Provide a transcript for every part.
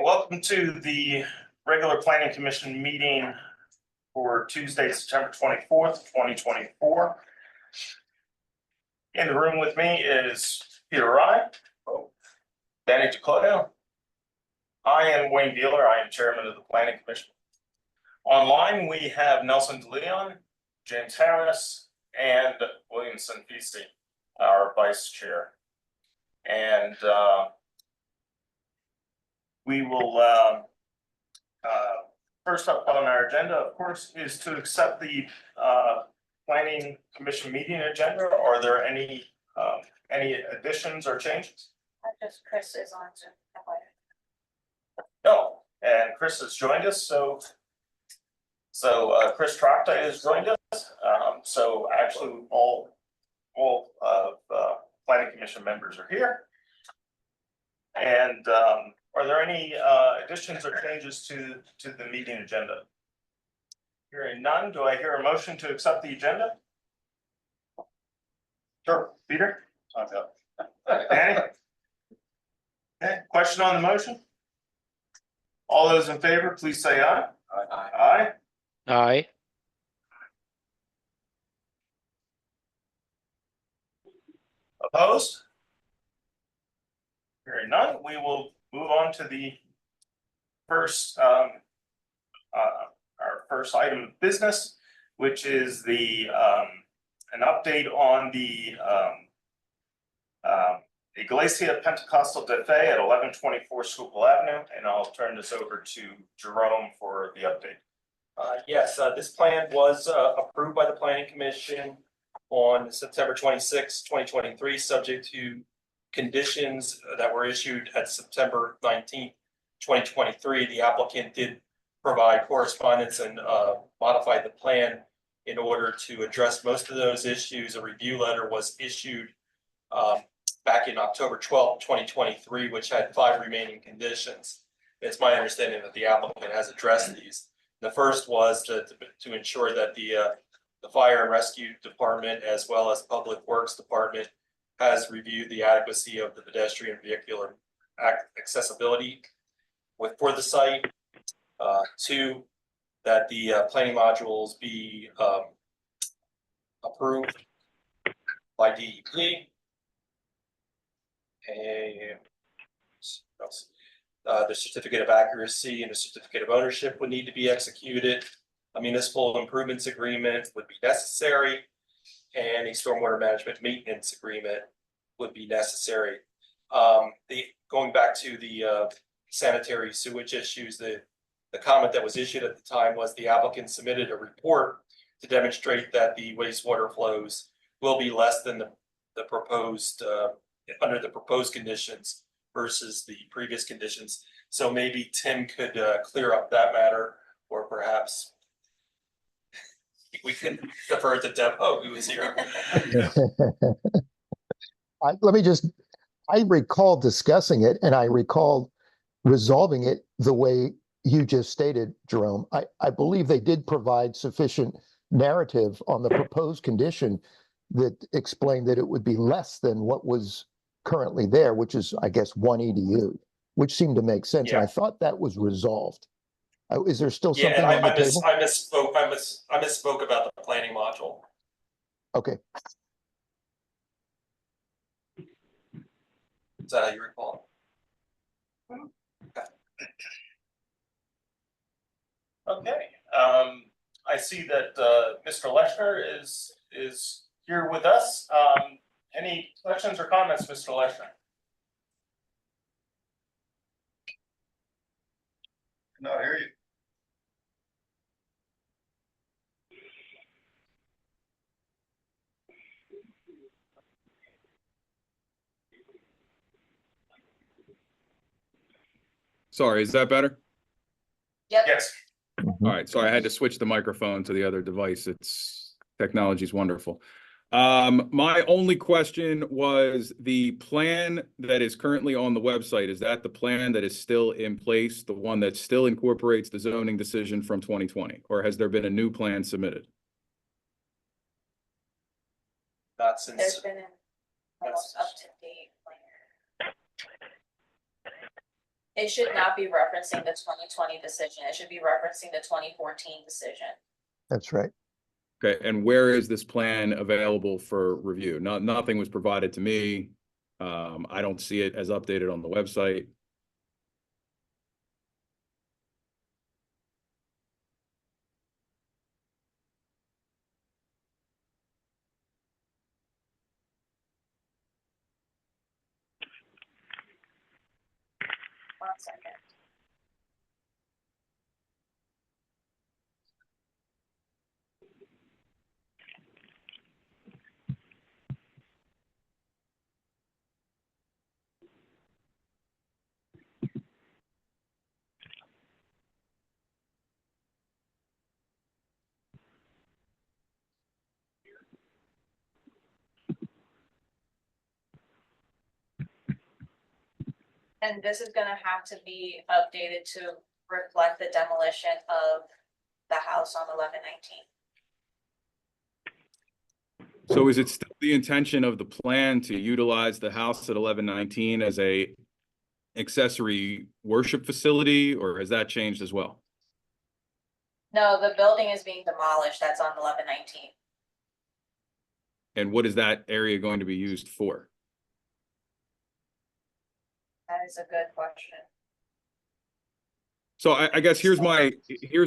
Welcome to the regular planning commission meeting for Tuesday, September 24th, 2024. In the room with me is Peter Ryan, Danny DeClodio. I am Wayne Beeler. I am chairman of the planning commission. Online, we have Nelson DeLeon, James Harris, and Williamson Feasty, our vice chair. And we will first up on our agenda, of course, is to accept the planning commission meeting agenda. Are there any additions or changes? Just Chris is on Zoom. No, and Chris has joined us. So Chris Trachta has joined us. So actually, all planning commission members are here. And are there any additions or changes to the meeting agenda? Hearing none, do I hear a motion to accept the agenda? Sure, Peter. Danny? Okay, question on the motion? All those in favor, please say aye. Aye. Aye. Opposed? Hearing none, we will move on to the first our first item of business, which is the an update on the Iglesia Pentecostal de Fe at 1124 Schuylkill Avenue, and I'll turn this over to Jerome for the update. Yes, this plan was approved by the Planning Commission on September 26, 2023, subject to conditions that were issued at September 19, 2023. The applicant did provide correspondence and modified the plan in order to address most of those issues. A review letter was issued back in October 12, 2023, which had 5 remaining conditions. It's my understanding that the applicant has addressed these. The first was to ensure that the fire and rescue department, as well as public works department, has reviewed the adequacy of the pedestrian vehicular accessibility for the site. 2, that the planning modules be approved by DEP. And the certificate of accuracy and the certificate of ownership would need to be executed. A municipal improvements agreement would be necessary, and a stormwater management maintenance agreement would be necessary. Going back to the sanitary sewage issues, the comment that was issued at the time was the applicant submitted a report to demonstrate that the wastewater flows will be less than the proposed under the proposed conditions versus the previous conditions. So maybe Tim could clear up that matter, or perhaps we can defer to Deb Hogue, who is here. I recall discussing it, and I recall resolving it the way you just stated, Jerome. I believe they did provide sufficient narrative on the proposed condition that explained that it would be less than what was currently there, which is, I guess, 1 EDU, which seemed to make sense. Yeah. And I thought that was resolved. Is there still something Yeah, on the table? I misspoke about the planning module. Okay. Is that how you recall? Okay. I see that Mr. Leshner is here with us. Any questions or comments, Mr. Leshner? No, I hear you. Sorry, is that better? Yep. Yes. All right, sorry, I had to switch the microphone to the other device. Technology is wonderful. My only question was the plan that is currently on the website. Is that the plan that is still in place, the one that still incorporates the zoning decision from 2020, or has there been a new plan submitted? Not since. There's been a most up-to-date plan. It should not be referencing the 2020 decision. It should be referencing the 2014 decision. That's right. Okay, and where is this plan available for review? Nothing was provided to me. I don't see it as updated on the website. One second. And this is gonna have to be updated to reflect the demolition of the house on 1119. So is it still the intention of the plan to utilize the house at 1119 as a accessory worship facility, or has that changed as well? No, the building is being demolished. That's on 1119. And what is that area going to be used for? That is a good question. So I guess here's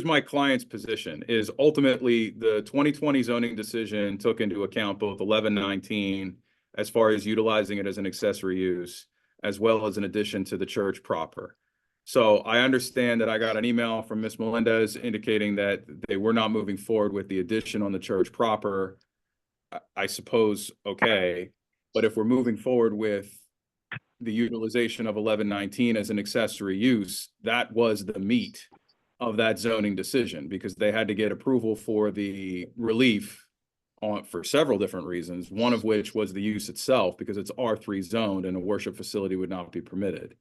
my client's position is ultimately the 2020 zoning decision took into account both 1119 as far as utilizing it as an accessory use, as well as an addition to the church proper. So I understand that I got an email from Ms. Melendez indicating that they were not moving forward with the addition on the church proper. I suppose, okay, but if we're moving forward with the utilization of 1119 as an accessory use, that was the meat of that zoning decision, because they had to get approval for the relief for several different reasons, one of which was the use itself, because it's R3 zoned and a worship facility would not be permitted.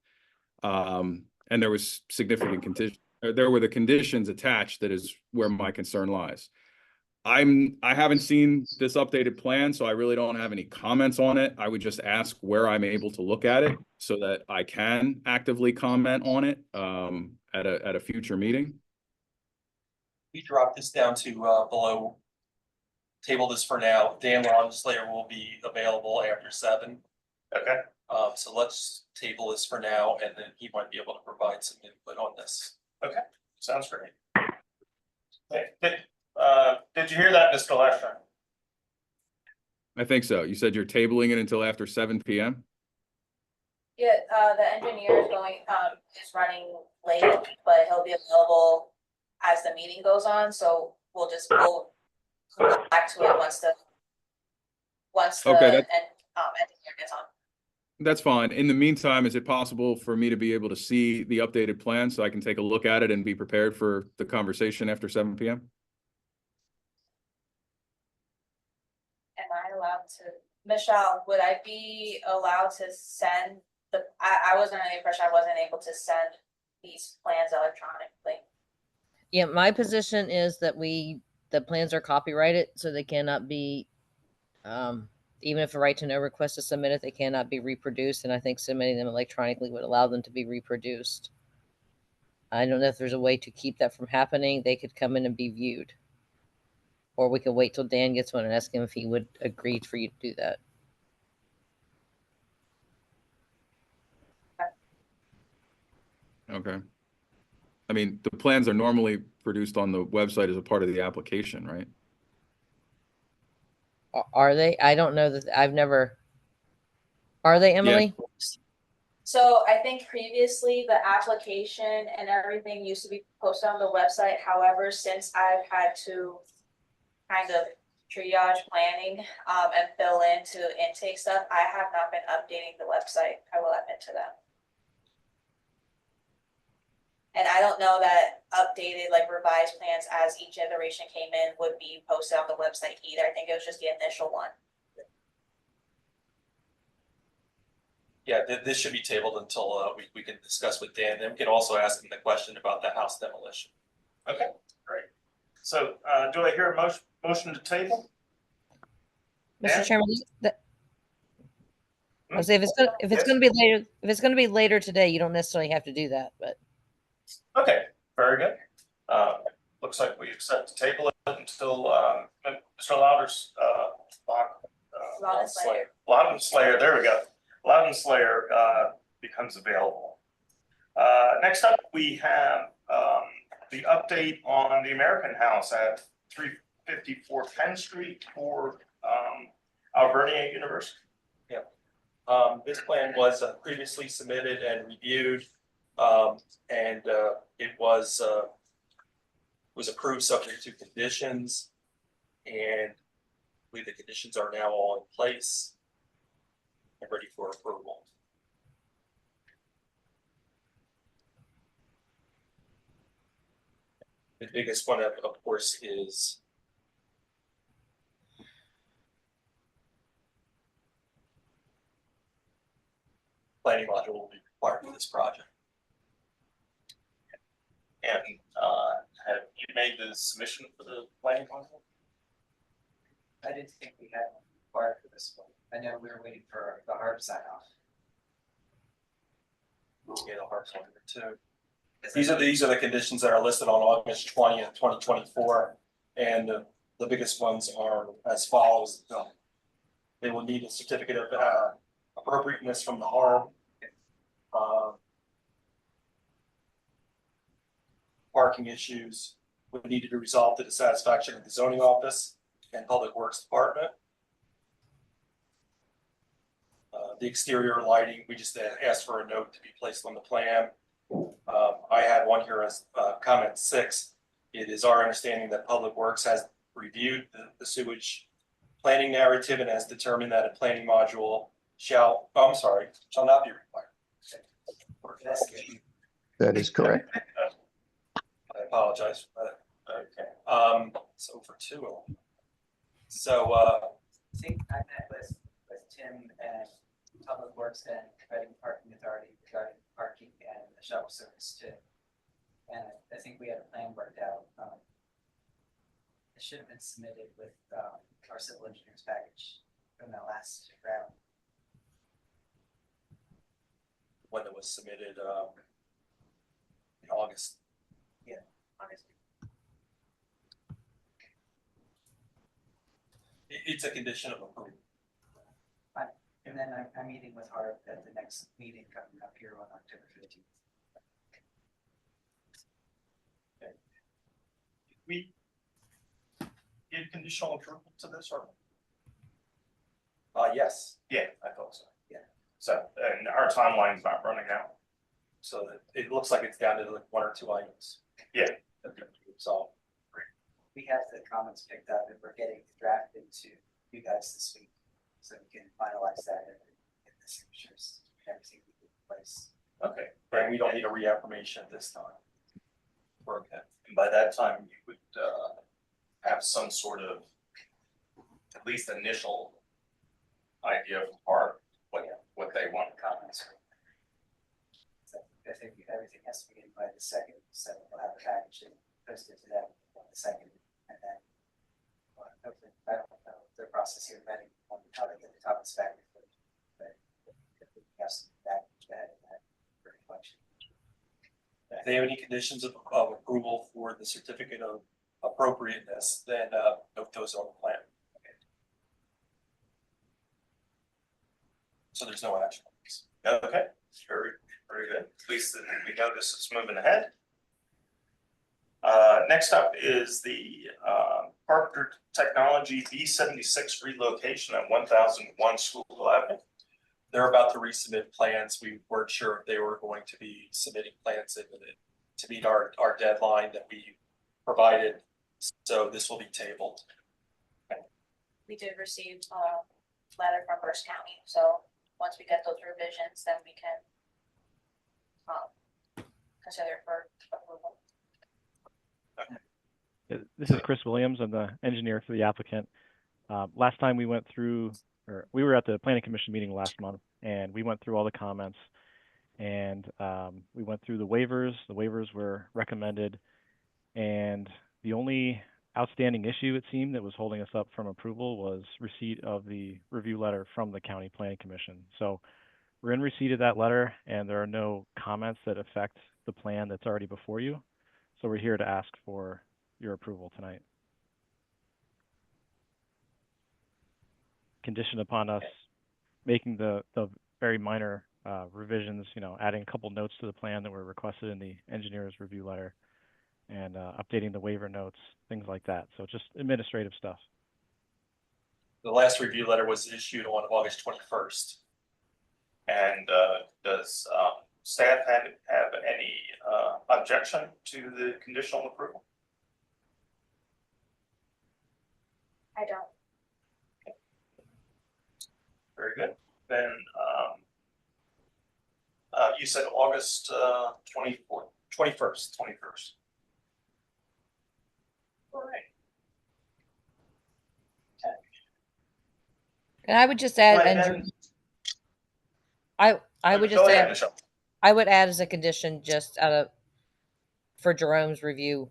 And there was significant condition, there were the conditions attached. That is where my concern lies. I haven't seen this updated plan, so I really don't have any comments on it. I would just ask where I'm able to look at it so that I can actively comment on it at a future meeting. We drop this down to below. Table this for now. Dan Slayer will be available after 7. Okay, So let's table this for now, and then he might be able to provide some input on this. sounds great. Did you hear that, Mr. Lesher? I think so. You said you're tabling it until after 7 p.m.? Yeah, the engineer is is running late, but he'll be available as the meeting goes on, so we'll come back to it once the Okay, engineer gets on. That's fine. In the meantime, is it possible for me to be able to see the updated plan so I can take a look at it and be prepared for the conversation after 7 p.m.? Am I allowed to, Michelle, would I be allowed to send I was under the impression I wasn't able to send these plans electronically. Yeah, my position is that the plans are copyrighted, so they cannot be, even if a right to know request is submitted, they cannot be reproduced. And I think submitting them electronically would allow them to be reproduced. I don't know if there's a way to keep that from happening. They could come in and be viewed. Or we could wait till Dan gets one and ask him if he would agree for you to do that. Okay. I mean, the plans are normally produced on the website as a part of the application, right? Are they? I don't know that I've never. Are they, Emily? So I think previously the application and everything used to be posted on the website. However, since I've had to kind of triage planning and fill into intake stuff, I have not been updating the website. I will admit to that. And I don't know that updated, like revised plans as each iteration came in would be posted on the website either. I think it was just the initial one. Yeah, this should be tabled until we can discuss with Dan. Then we can also ask him the question about the house demolition. Okay, great. So, do I hear a motion to table? Mr. Yeah. Chairman, I'll say if it's gonna be later, if it's gonna be later today, you don't necessarily have to do that, but Okay, very good. Looks like we accept to table it until, Mr. Louder's, Loudon Slayer, there we go. Loudon Slayer, becomes available. Next up, we have, the update on the American House at 354 Penn Street for, Alvernia University. This plan was previously submitted and reviewed, and it was approved subject to conditions. And I believe the conditions are now all in place and ready for approval. The biggest one, of course, is planning module will be required for this project. And, have you made the submission for the planning module? I didn't think we had one required for this one. I know we were waiting for the hard sign off. Yeah, the hard one too. These are the conditions that are listed on August 20th, 2024, and the biggest ones are as follows. They will need a certificate of appropriateness from the harm. Parking issues would need to be resolved to the satisfaction of the zoning office and public works department. The exterior lighting, we just asked for a note to be placed on the plan. I had one here as comment 6. It is our understanding that Public Works has reviewed the sewage planning narrative and has determined that a planning module shall not be required. That is correct. I apologize for that. Okay. So for 2. So I think I met with Tim and Public Works and Reading Parking Authority regarding parking and the shuttle service too. And I think we had a plan worked out. It should have been submitted with our civil engineers package from the last round. when it was submitted in August. It's a condition of approval. And then I'm meeting with Harv at the next meeting coming up here on October 15th. We give conditional approval to this or? Yes, Yeah, I thought so. Yeah. So, and our timeline's not running out. so that it looks like it's down to like 1 or 2 items. Yeah. So We have the comments picked up and we're getting the draft into you guys this week. So we can finalize that and get the signatures, everything in place. Okay. and we don't need a reaffirmation at this time. We're okay. And by that time, you would have some sort of, at least initial idea of what they want to comments. So I think everything has to be in by the second, so we'll have a package and post it to them on the second, and then. Well, hopefully, I don't know their process here, vetting on how they get the topics back. But yes, that pretty much. If they have any conditions of approval for the certificate of appropriateness, then note those on the plan. So there's no action. Okay, very, very good. At least that we know this is moving ahead. Next up is the Carpenter Technology B76 relocation at 1001 School Avenue. They're about to resubmit plans. We weren't sure if they were going to be submitting plans to meet our deadline that we provided. So this will be tabled. We did receive a letter from First County, so once we get those revisions, then we can consider for approval. This is Chris Williams. I'm the engineer for the applicant. Last time we went through, or we were at the Planning Commission meeting last month, and we went through all the comments, and we went through the waivers. The waivers were recommended, and the only outstanding issue, it seemed, that was holding us up from approval was receipt of the review letter from the County Planning Commission. So we're in receipt of that letter, and there are no comments that affect the plan that's already before you. So we're here to ask for your approval tonight. Conditioned upon us making the very minor revisions, adding a couple notes to the plan that were requested in the engineer's review letter, and updating the waiver notes, things like that. So just administrative stuff. The last review letter was issued on August 21st. And does staff have any objection to the conditional approval? I don't. Very good. Then you said August 24th, 21st. 21st. All right. And I would just add, Right, and then- I would just Go ahead, add, Michelle. I would add as a condition just for Jerome's review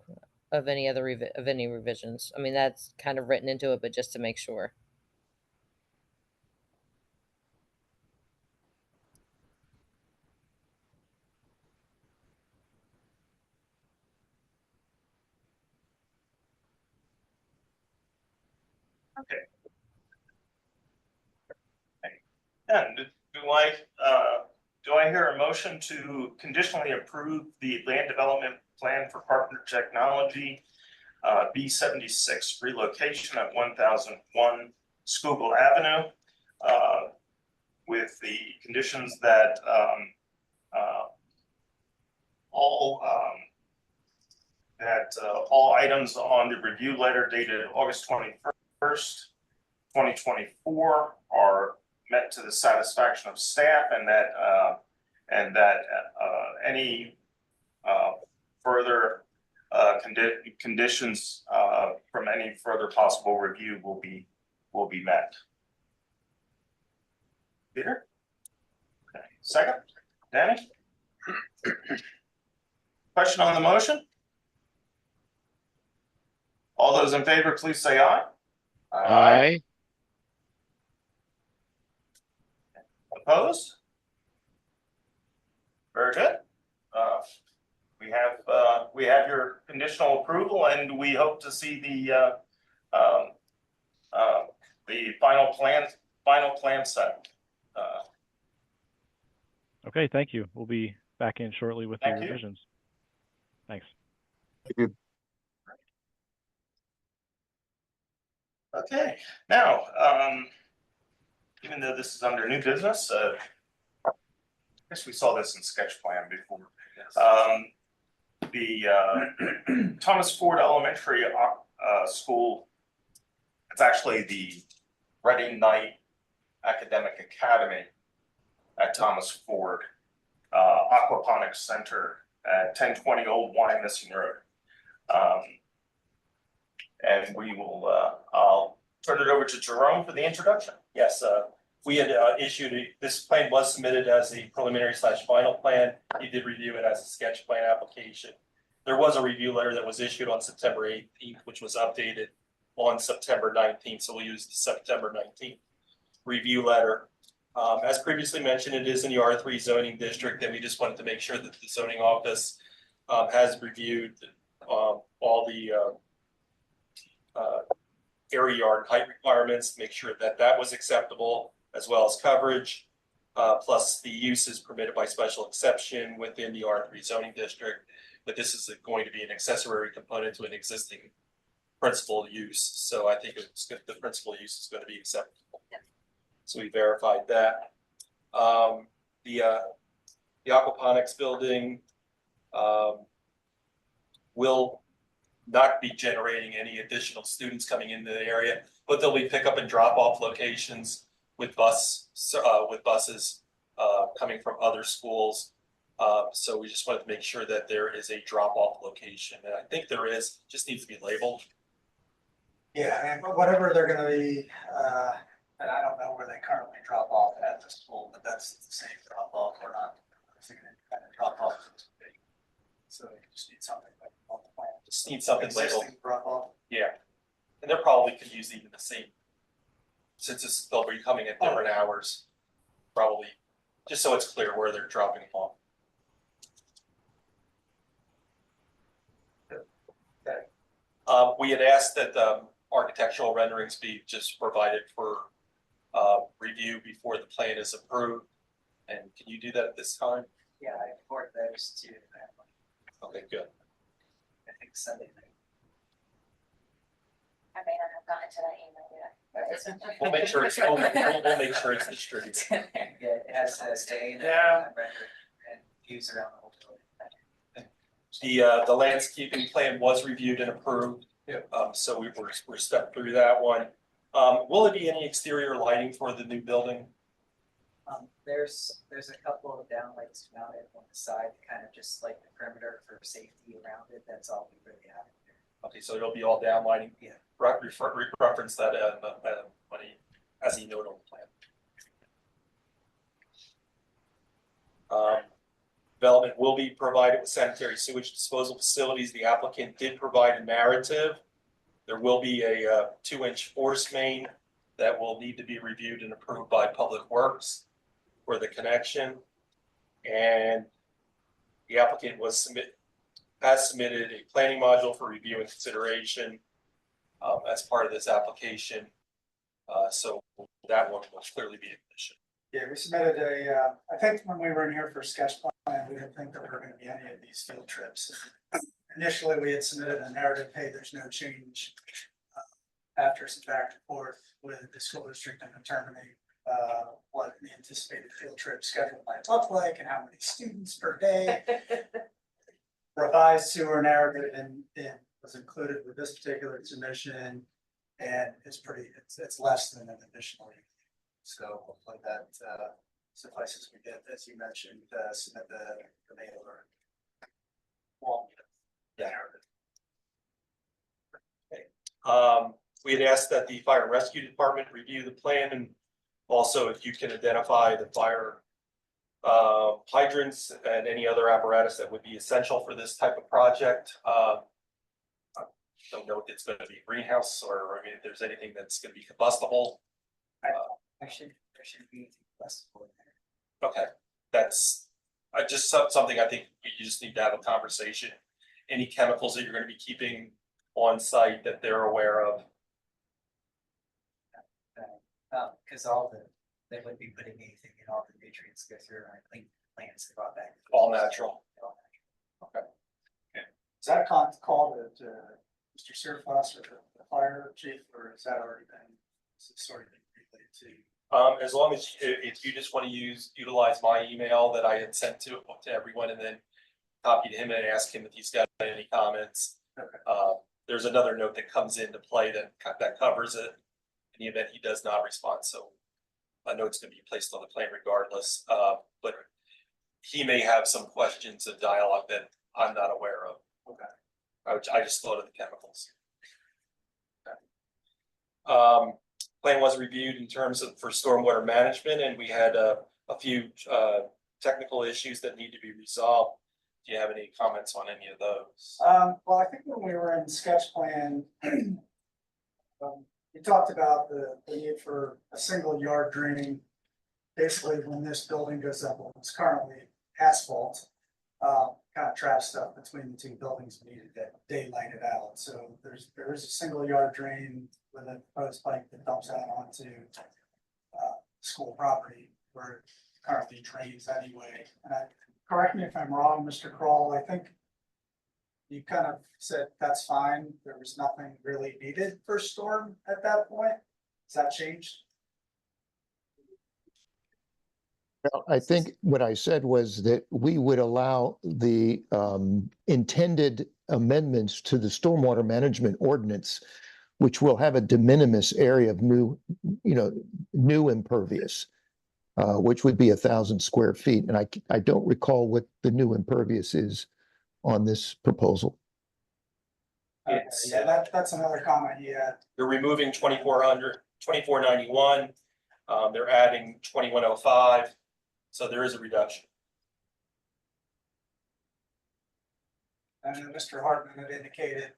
of any other of any revisions. I mean, that's kind of written into it, but just to make sure. Okay. And do I hear a motion to conditionally approve the land development plan for Partner Technology B76 relocation at 1001 Schuylkill Avenue with the conditions that all items on the review letter dated August 21st, 2024 are met to the satisfaction of staff, and that any further conditions from any further possible review will be met. Peter? Okay. Second, Danny? Question on the motion? All those in favor, please say aye. Aye. Opposed? Very good. We have your conditional approval, and we hope to see the final plan set. Okay, thank you. We'll be back in shortly with the Thank you. revisions. Thanks. Okay, now, even though this is under new business, I guess we saw this in sketch plan before. The Thomas Ford Elementary School, it's actually the Reading Knight Academic Academy at Thomas Ford Aquaponics Center at 1020 Old Wyomissing Road. And we will, I'll turn it over to Jerome for the introduction. Yes, we had this plan was submitted as a preliminary / final plan. You did review it as a sketch plan application. There was a review letter that was issued on September 18th, which was updated on September 19th. So we'll use the September 19th review letter. As previously mentioned, it is in the R3 zoning district, and we just wanted to make sure that the zoning office has reviewed all the area yard height requirements, make sure that that was acceptable, as well as coverage. Plus the use is permitted by special exception within the R3 zoning district, but this is going to be an accessory component to an existing principal use. So I think the principal use is going to be acceptable. Yeah. So we verified that. The aquaponics building will not be generating any additional students coming into the area, but there'll be pickup and drop off locations with buses coming from other schools. So we just wanted to make sure that there is a drop off location, and I think there is, just needs to be labeled. Yeah, and whatever they're gonna be, and I don't know where they currently drop off at the school, but that's the same drop off, we're not. Kind of drop off. So you just need something like on the plan. Just need something labeled. Existing drop off. Yeah, And they're probably could use even the same, since they'll be coming at different hours, probably, just so it's clear where they're dropping them off. Okay. We had asked that architectural renderings be just provided for review before the plan is approved. And can you do that at this time? Yeah, I forwarded those to, Okay, good. I think Sunday night. I may not have gotten to that email yet. We'll make sure it's, we'll make sure it's distributed. Yeah, it has a stay and Yeah. and views around the whole building. The landscaping plan was reviewed and approved. Yeah. So we're stepped through that one. Will there be any exterior lighting for the new building? There's a couple of downlights mounted on the side, kind of just like the perimeter for safety around it. That's all we really have there. Okay, so it'll be all down lighting. Yeah. Reference that when he, as he noted on the plan. Development will be provided with sanitary sewage disposal facilities. The applicant did provide a narrative. There will be a 2-inch force main that will need to be reviewed and approved by Public Works for the connection. And the applicant has submitted a planning module for review and consideration as part of this application. So that one will clearly be a condition. Yeah, we submitted I think when we were in here for sketch plan, we didn't think that there were gonna be any of these field trips. Initially, we had submitted a narrative, hey, there's no change. After some back and forth with the school district and determining what the anticipated field trip schedule might look like and how many students per day. Revised sewer narrative and was included with this particular submission, and it's less than an additional. So hopefully that suffices. We did, as you mentioned, submit the mailer. Well, Yeah. We had asked that the fire and rescue department review the plan, and also if you can identify the fire hydrants and any other apparatus that would be essential for this type of project. I don't know if it's going to be a greenhouse or, I mean, if there's anything that's going to be combustible. There should be anything less for there. Okay, that's just something I think you just need to have a conversation. Any chemicals that you're going to be keeping on site that they're aware of. Because they wouldn't be putting anything in, all the nutrients go through and clean plants and brought back. All natural. is that called to Mr. Surface or the fire chief, or is that already been sort of related to? As long as if you just want to utilize my email that I had sent to everyone and then copy to him and ask him if he's got any comments. Okay. There's another note that comes into play that covers it in the event he does not respond. So a note's going to be placed on the plan regardless. But he may have some questions of dialogue that I'm not aware of. Okay. I just thought of the chemicals. Okay. Plan was reviewed in terms of for stormwater management, and we had a few technical issues that need to be resolved. Do you have any comments on any of those? Well, I think when we were in sketch plan, we talked about the need for a single yard draining. Basically, when this building goes up, it's currently asphalt, kind of trap stuff between the two buildings needed to daylight it out. So there is a single yard drain with a proposed pipe that dumps out onto school property where it currently drains anyway. And correct me if I'm wrong, Mr. Kroll, I think you kind of said that's fine. There was nothing really needed for storm at that point. Has that changed? Well, I think what I said was that we would allow the intended amendments to the stormwater management ordinance, which will have a de minimis area of new impervious, which would be 1,000 square feet. And I don't recall what the new impervious is on this proposal. Yeah, that's another comment he had. They're removing 2491. They're adding 2105. So there is a reduction. And Mr. Hartman had indicated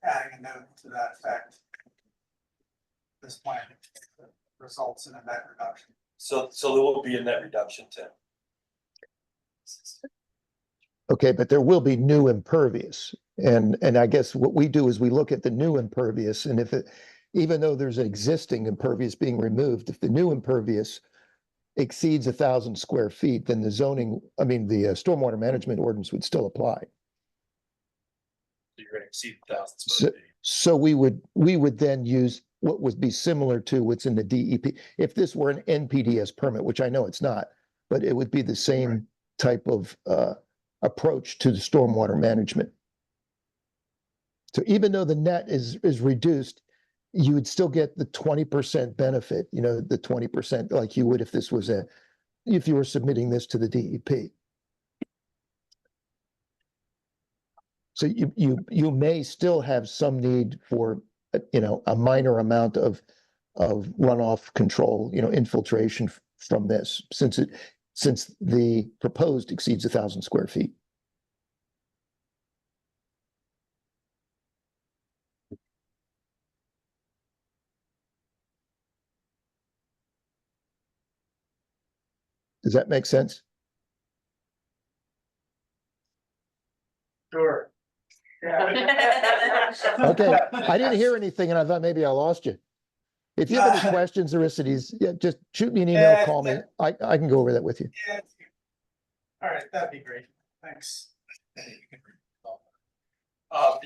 adding a note to that effect. this plan results in a net reduction. So there will be a net reduction, Tim. Okay, but there will be new impervious. And I guess what we do is we look at the new impervious, and if it, even though there's an existing impervious being removed, if the new impervious exceeds 1,000 square feet, then the zoning, I mean, the stormwater management ordinance would still apply. You're gonna exceed 1,000 So, square feet. so we would then use what would be similar to what's in the DEP. If this were an NPDS permit, which I know it's not, but it would be the same type of approach to the stormwater management. So even though the net is reduced, you would still get the 20% benefit, you know, the 20% like you would if this was if you were submitting this to the DEP. So you may still have some need for, you know, a minor amount of runoff control, you know, infiltration from this, since the proposed exceeds 1,000 square feet. Does that make sense? Sure. Okay, I didn't hear anything and I thought maybe I lost you. If you have any questions, Aristides, yeah, just shoot me an email, Yeah, call me. yeah. I can go over that with you. Yeah. All right, that'd be great. Thanks. The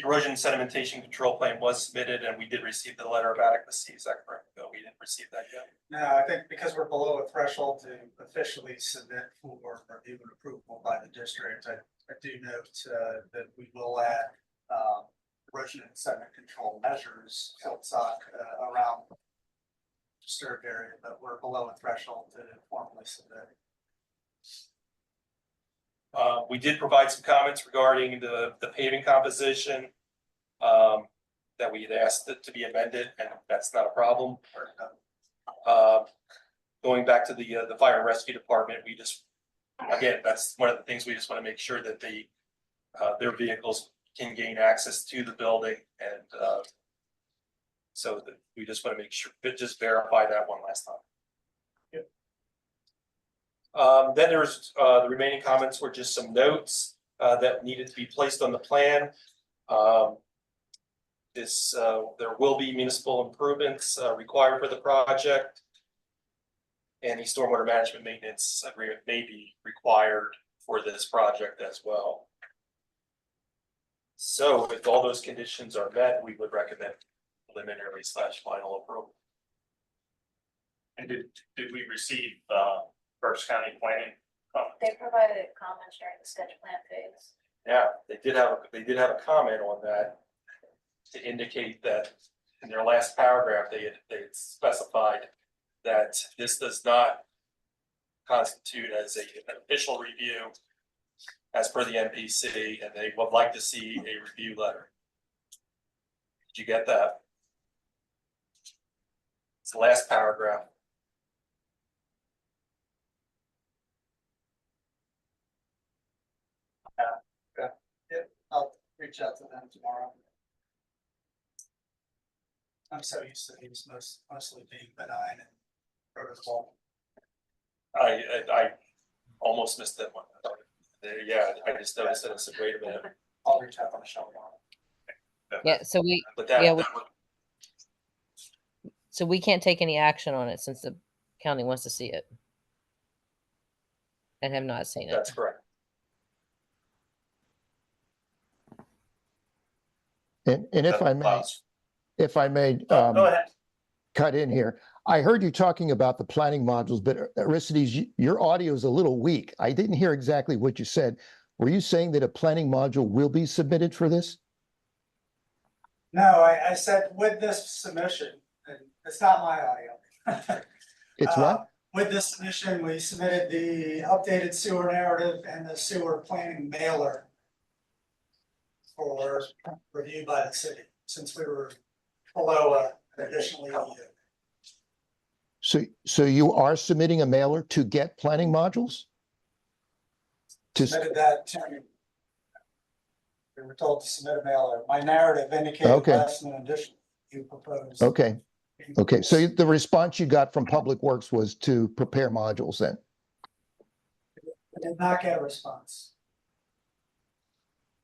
erosion and sedimentation control plan was submitted and we did receive the letter of adequacy. Is that correct? No, we didn't receive that yet. No, I think because we're below a threshold to officially submit for review and approval by the district, I do note that we will add erosion and sediment control measures outside around disturbed area, but we're below a threshold to formally submit. We did provide some comments regarding the paving composition that we had asked it to be amended, and that's not a problem. Going back to the fire and rescue department, we just, again, that's one of the things we just want to make sure that their vehicles can gain access to the building, and so that we just want to make sure, just verify that one last time. Then there's the remaining comments were just some notes that needed to be placed on the plan. There will be municipal improvements required for the project. Any stormwater management maintenance agreement may be required for this project as well. So if all those conditions are met, we would recommend preliminary / final approval. And did we receive Berks County planning? They provided comments during the sketch plan phase. Yeah, they did have a comment on that to indicate that in their last paragraph, they had specified that this does not constitute as an official review as per the NPC, and they would like to see a review letter. Did you get that? It's the last paragraph. I'll reach out to them tomorrow. I'm so used to these mostly being benign and protocol. I almost missed that one. Yeah, I just noticed it and said, wait a minute. I'll reach out to Michelle tomorrow. Yeah, so we, But that, Yeah, that would- we can't take any action on it since the county wants to see it. And have not seen it. that's correct. And if I may, Go ahead. cut in here. I heard you talking about the planning modules, but Aristides, your audio is a little weak. I didn't hear exactly what you said. Were you saying that a planning module will be submitted for this? No, I said with this submission, and it's not my audio. It's what? With this submission, we submitted the updated sewer narrative and the sewer planning mailer for review by the city, since we were below an additional EU. So you are submitting a mailer to get planning modules? Submitted that to me. We were told to submit a mailer. My narrative indicated Okay. less than an additional you proposed. Okay, Okay, so the response you got from Public Works was to prepare modules then? I did not get a response.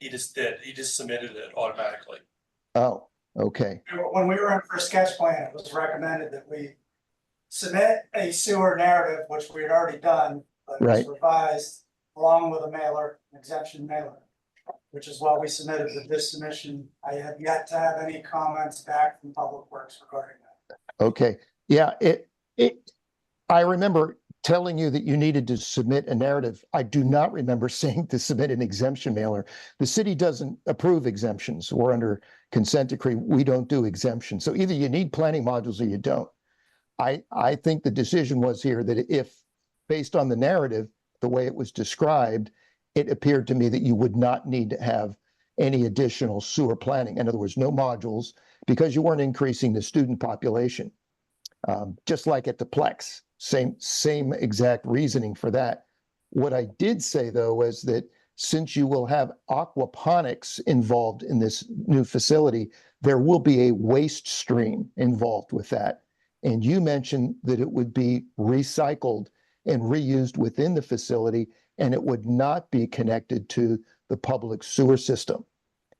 He just did, he just submitted it automatically. Oh, okay, When we were in for sketch plan, it was recommended that we submit a sewer narrative, which we had already done, but it was Right. revised along with a mailer, an exemption mailer, which is why we submitted with this submission. I have yet to have any comments back from Public Works regarding that. okay. Yeah, I remember telling you that you needed to submit a narrative. I do not remember saying to submit an exemption mailer. The city doesn't approve exemptions. We're under consent decree. We don't do exemptions. So either you need planning modules or you don't. I think the decision was here that if, based on the narrative, the way it was described, it appeared to me that you would not need to have any additional sewer planning. In other words, no modules, because you weren't increasing the student population. Just like at the Plex, same exact reasoning for that. What I did say, though, was that since you will have aquaponics involved in this new facility, there will be a waste stream involved with that. And you mentioned that it would be recycled and reused within the facility, and it would not be connected to the public sewer system.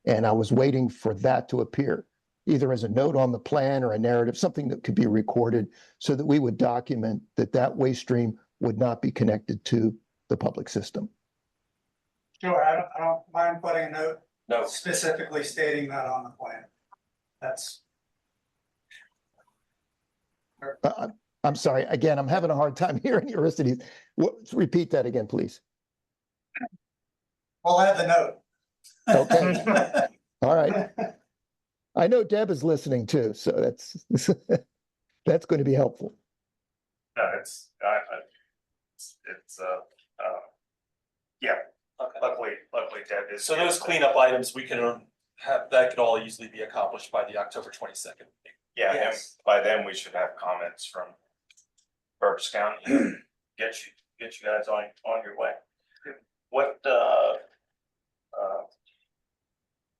And I was waiting for that to appear, either as a note on the plan or a narrative, something that could be recorded so that we would document that that waste stream would not be connected to the public system. Sure, I don't mind putting a note No, specifically stating that on the plan. That's. I'm sorry, again, I'm having a hard time hearing Aristides. Repeat that again, please. We'll add the note. Okay. All right. I know Deb is listening too, so that's going to be helpful. No, yeah, okay. luckily Deb is. So those cleanup items, we can have, that could all easily be accomplished by the October 22nd. Yeah, and Yes. by then we should have comments from Burbs County, get you guys on your way.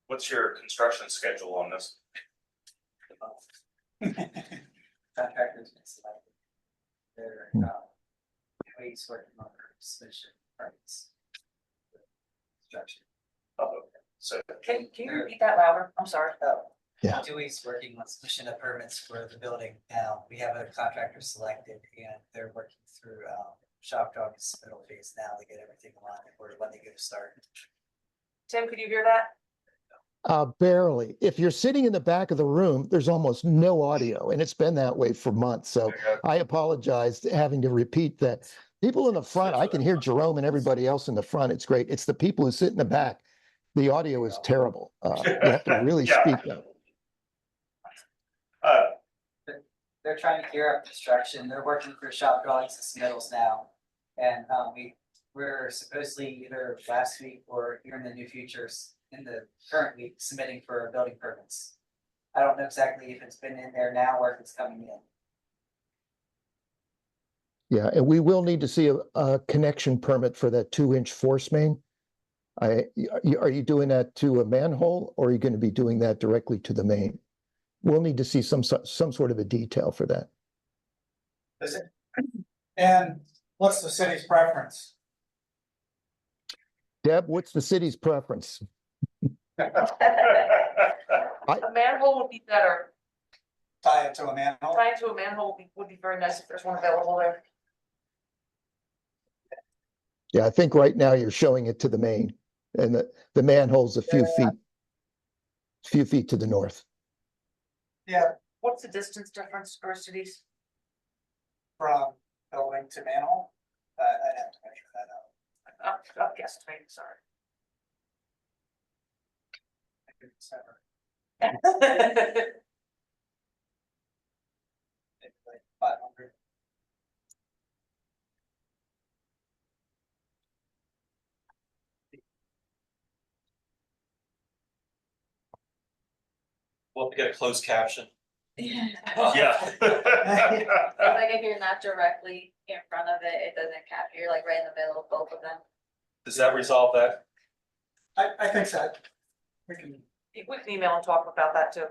What's your construction schedule on this? Contractors been selected. They're, weeks working on their submission permits. Construction. Oh, okay. So, Can you repeat that louder? I'm sorry. Yeah. 2 weeks working on submission of permits for the building now. We have a contractor selected and they're working through, shop dog's middle phase now to get everything aligned for when they get started. Tim, could you hear that? Barely. If you're sitting in the back of the room, there's almost no audio, and it's been that way for months. So I apologize having to repeat that. People in the front, I can hear Jerome and everybody else in the front. It's great. It's the people who sit in the back. The audio is terrible. You have to really Yeah. speak up. They're trying to gear up construction. They're working through shop drawings and submittals now. And we're supposedly either last week or here in the near future, in the current week, submitting for building permits. I don't know exactly if it's been in there now or if it's coming in. Yeah, and we will need to see a connection permit for that 2-inch force main. Are you doing that to a manhole, or are you going to be doing that directly to the main? We'll need to see some sort of a detail for that. Is it? And what's the city's preference? Deb, what's the city's preference? A manhole would be better. Tie it to a manhole? Tying to a manhole would be very nice if there's one available there. Yeah, I think right now you're showing it to the main, and the manhole's a few feet to the north. Yeah, What's the distance difference for cities? from building to manhole. I'd have to measure that out. I'll guess, sorry. I could separate. Maybe like 500. We'll have to get a closed caption. Yeah. Yeah. Like if you're not directly in front of it, it doesn't capture, you're like right in the middle of both of them. Does that resolve that? I think so. We can, We can email and talk about that too.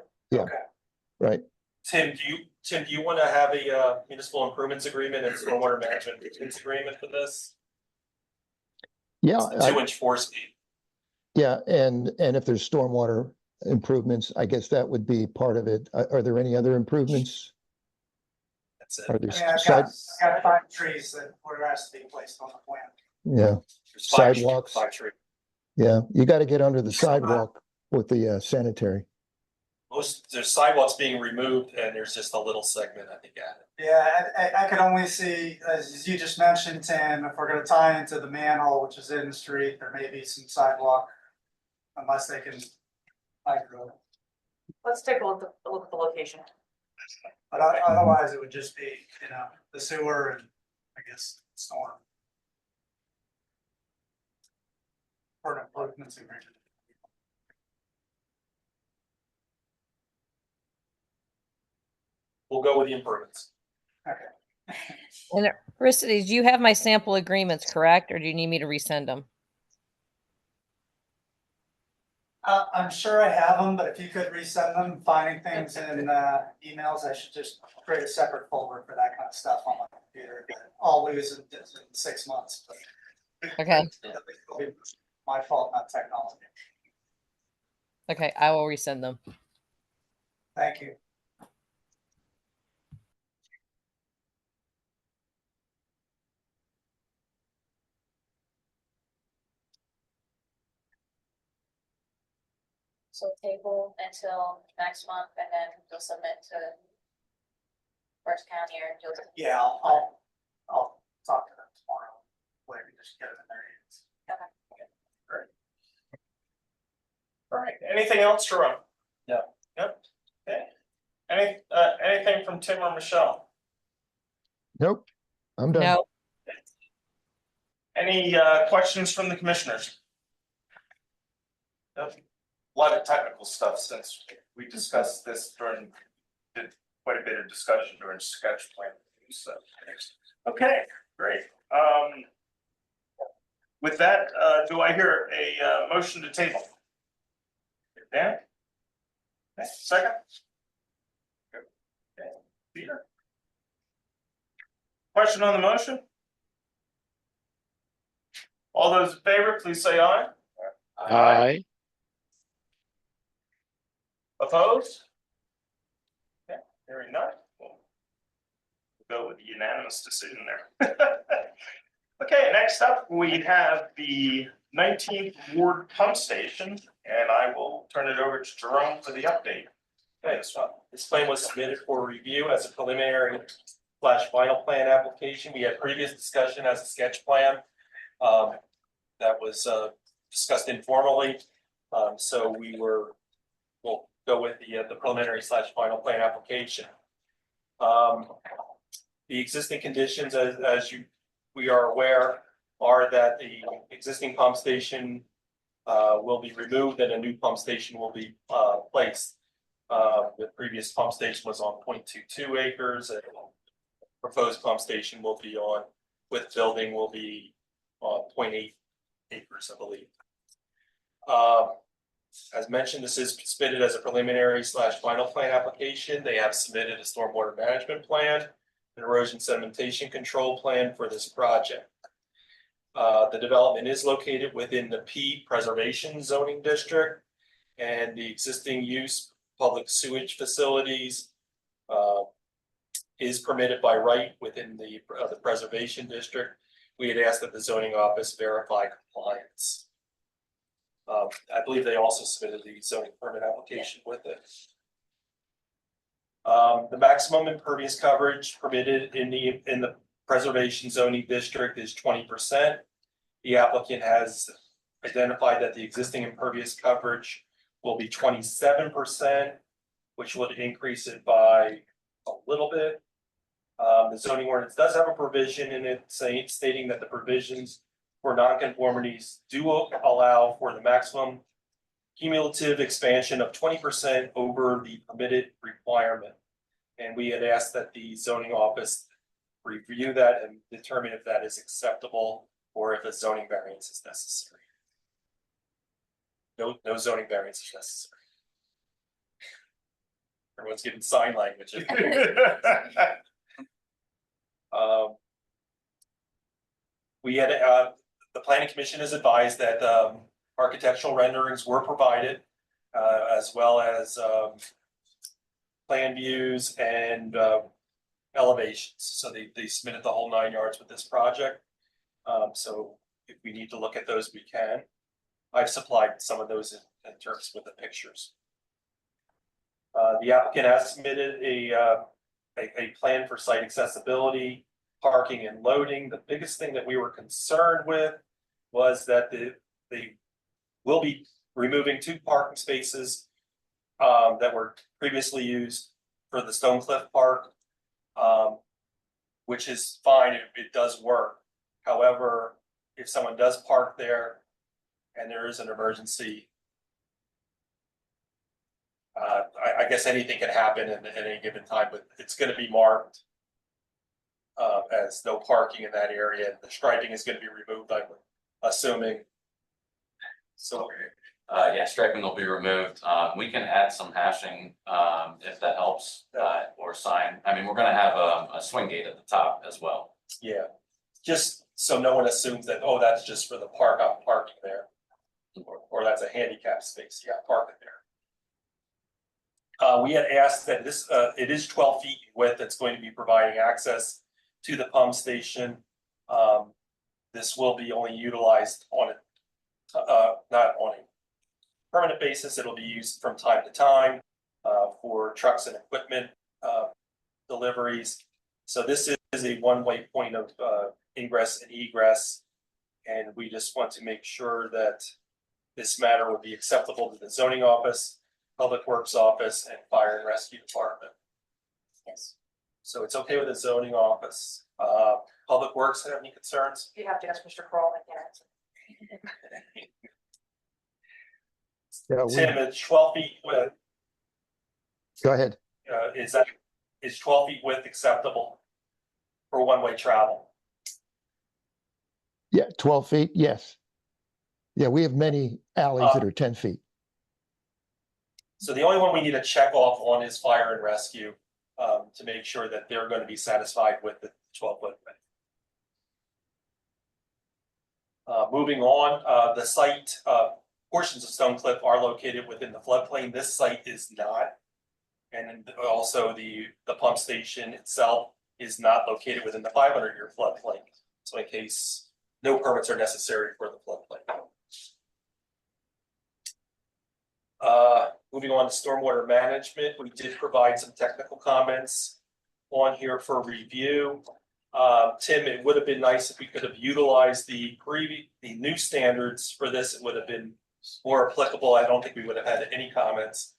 Right. Tim, do you want to have a municipal improvements agreement and stormwater management maintenance agreement for this? Yeah, It's a 2-inch force speed. yeah, and if there's stormwater improvements, I guess that would be part of it. Are there any other improvements? That's it. Are there I mean, I've side, got 5 trees that were asked to be placed on the plan. yeah, There's 5 sidewalks. 5 trees. yeah, you got to get under the sidewalk with the sanitary. There's sidewalks being removed and there's just a little segment, I think, added. Yeah, I could only see, as you just mentioned, Tim, if we're gonna tie into the manhole, which is in the street, there may be some sidewalk. Unless they can hydro, Let's take a look at the location. but otherwise it would just be, the sewer and I guess storm. For an improvements agreement. We'll go with the improvements. Okay. And Aristides, you have my sample agreements, correct? Or do you need me to resend them? I'm sure I have them, but if you could resend them, finding things in emails, I should just create a separate folder for that kind of stuff on my computer. I'll lose in 6 months. But Okay. it'll be my fault, not technology. Okay, I will resend them. Thank you. So table until next month and then you'll submit to First County or you'll. Yeah, I'll talk to them tomorrow. Later, just get it in their hands. All right, anything else, Jerome? No. Yep, okay. Anything from Tim or Michelle? Nope, I'm done. No, Any questions from the commissioners? Yep. A lot of technical stuff since we discussed this did quite a bit of discussion during sketch plan. So, okay, great. With that, do I hear a motion to table? Dan? Okay, second? Okay, Peter? Question on the motion? All those in favor, please say aye. Aye. Opposed? Okay, hearing none. We'll go with the unanimous decision there. Okay, next up, we have the 19th Ward Pump Station, and I will turn it over to Jerome for the update. Okay, so this plan was submitted for review as a preliminary / final plan application. We had previous discussion as a sketch plan. That was discussed informally. So we'll go with the preliminary / final plan application. The existing conditions, as we are aware, are that the existing pump station will be removed and a new pump station will be placed. The previous pump station was on 0.22 acres and proposed pump station will be on, with building will be on 0.8 acres, I believe. As mentioned, this is submitted as a preliminary / final plan application. They have submitted a stormwater management plan, an erosion sedimentation control plan for this project. The development is located within the P preservation zoning district and the existing use public sewage facilities is permitted by right within the preservation district. We had asked that the zoning office verify compliance. I believe they also submitted the zoning permit application with it. The maximum impervious coverage permitted in the preservation zoning district is 20%. The applicant has identified that the existing impervious coverage will be 27%, which would increase it by a little bit. The zoning ordinance does have a provision in it stating that the provisions for nonconformities do allow for the maximum cumulative expansion of 20% over the permitted requirement. And we had asked that the zoning office review that and determine if that is acceptable or if a zoning variance is necessary. No zoning variance is necessary. Everyone's giving sign language. Um, We had, the planning commission has advised that, architectural renderings were provided, as well as, plan views and, elevations. So they submitted the whole 9 yards with this project. So if we need to look at those, we can. I've supplied some of those in terms with the pictures. The applicant has submitted a plan for site accessibility, parking and loading. The biggest thing that we were concerned with was that they will be removing 2 parking spaces that were previously used for the Stone Cliff Park, which is fine, it does work. However, if someone does park there and there is an emergency, I guess anything can happen at any given time, but it's gonna be marked as no parking in that area. The striping is gonna be removed, I'm assuming. So, Yeah, striping will be removed. We can add some hashing, if that helps, or sign. I mean, we're gonna have a swing gate at the top as well. yeah, just so no one assumes that, oh, that's just for the park, I'm parking there. Or that's a handicap space, yeah, park it there. We had asked that this, it is 12 feet in width, that's going to be providing access to the pump station. This will be only utilized on not on a permanent basis, it'll be used from time to time, for trucks and equipment, deliveries. So this is a one-way point of, ingress and egress. And we just want to make sure that this matter would be acceptable to the zoning office, public works office, and fire and rescue department. Yes, So it's okay with the zoning office. Public works have any concerns? you have to ask Mr. Kroll, I can't answer. Yeah, Tim, it's 12 feet width, go ahead. is 12 feet width acceptable for one-way travel? Yeah, 12 feet, yes. Yeah, we have many alleys that are 10 feet. So the only one we need to check off on is fire and rescue, to make sure that they're going to be satisfied with the 12-foot width. Moving on, the site, portions of Stone Cliff are located within the floodplain. This site is not. And then also the pump station itself is not located within the 500-year floodplain. So in case no permits are necessary for the floodplain. Moving on to stormwater management, we did provide some technical comments on here for review. Tim, it would have been nice if we could have utilized the new standards for this. It would have been more applicable. I don't think we would have had any comments,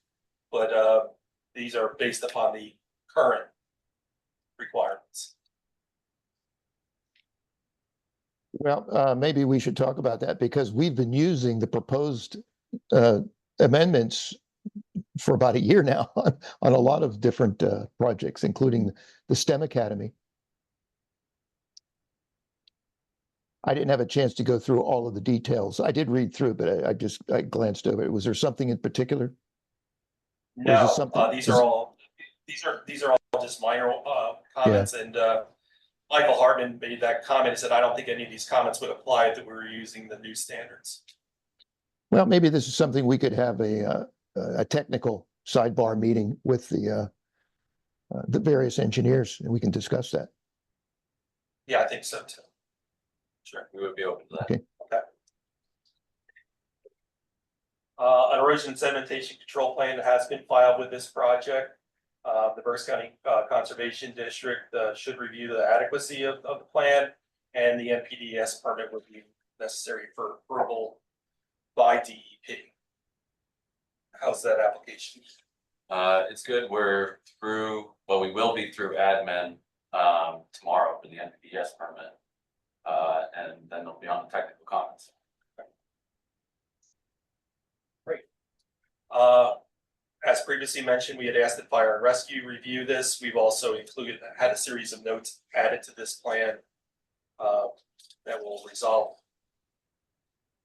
but these are based upon the current requirements. Well, maybe we should talk about that because we've been using the proposed amendments for about a year now on a lot of different projects, including the STEM Academy. I didn't have a chance to go through all of the details. I did read through, but I glanced over it. Was there something in particular? No, something- these are all just minor comments, and Michael Hartman made that comment. He said, I don't think any of these comments would apply if we were using the new standards. Well, maybe this is something we could have a technical sidebar meeting with the various engineers, and we can discuss that. Yeah, I think so too. Sure. We would be open to that. Okay. Okay. An erosion and sedimentation control plan has been filed with this project. The Berks County Conservation District should review the adequacy of the plan, and the NPDES permit would be necessary for approval by DEP. How's that application? It's good. We're through, well, we will be through admin tomorrow for the NPDES permit. And then they'll be on the technical comments. Great. As previously mentioned, we had asked that Fire and Rescue review this. We've also had a series of notes added to this plan that will resolve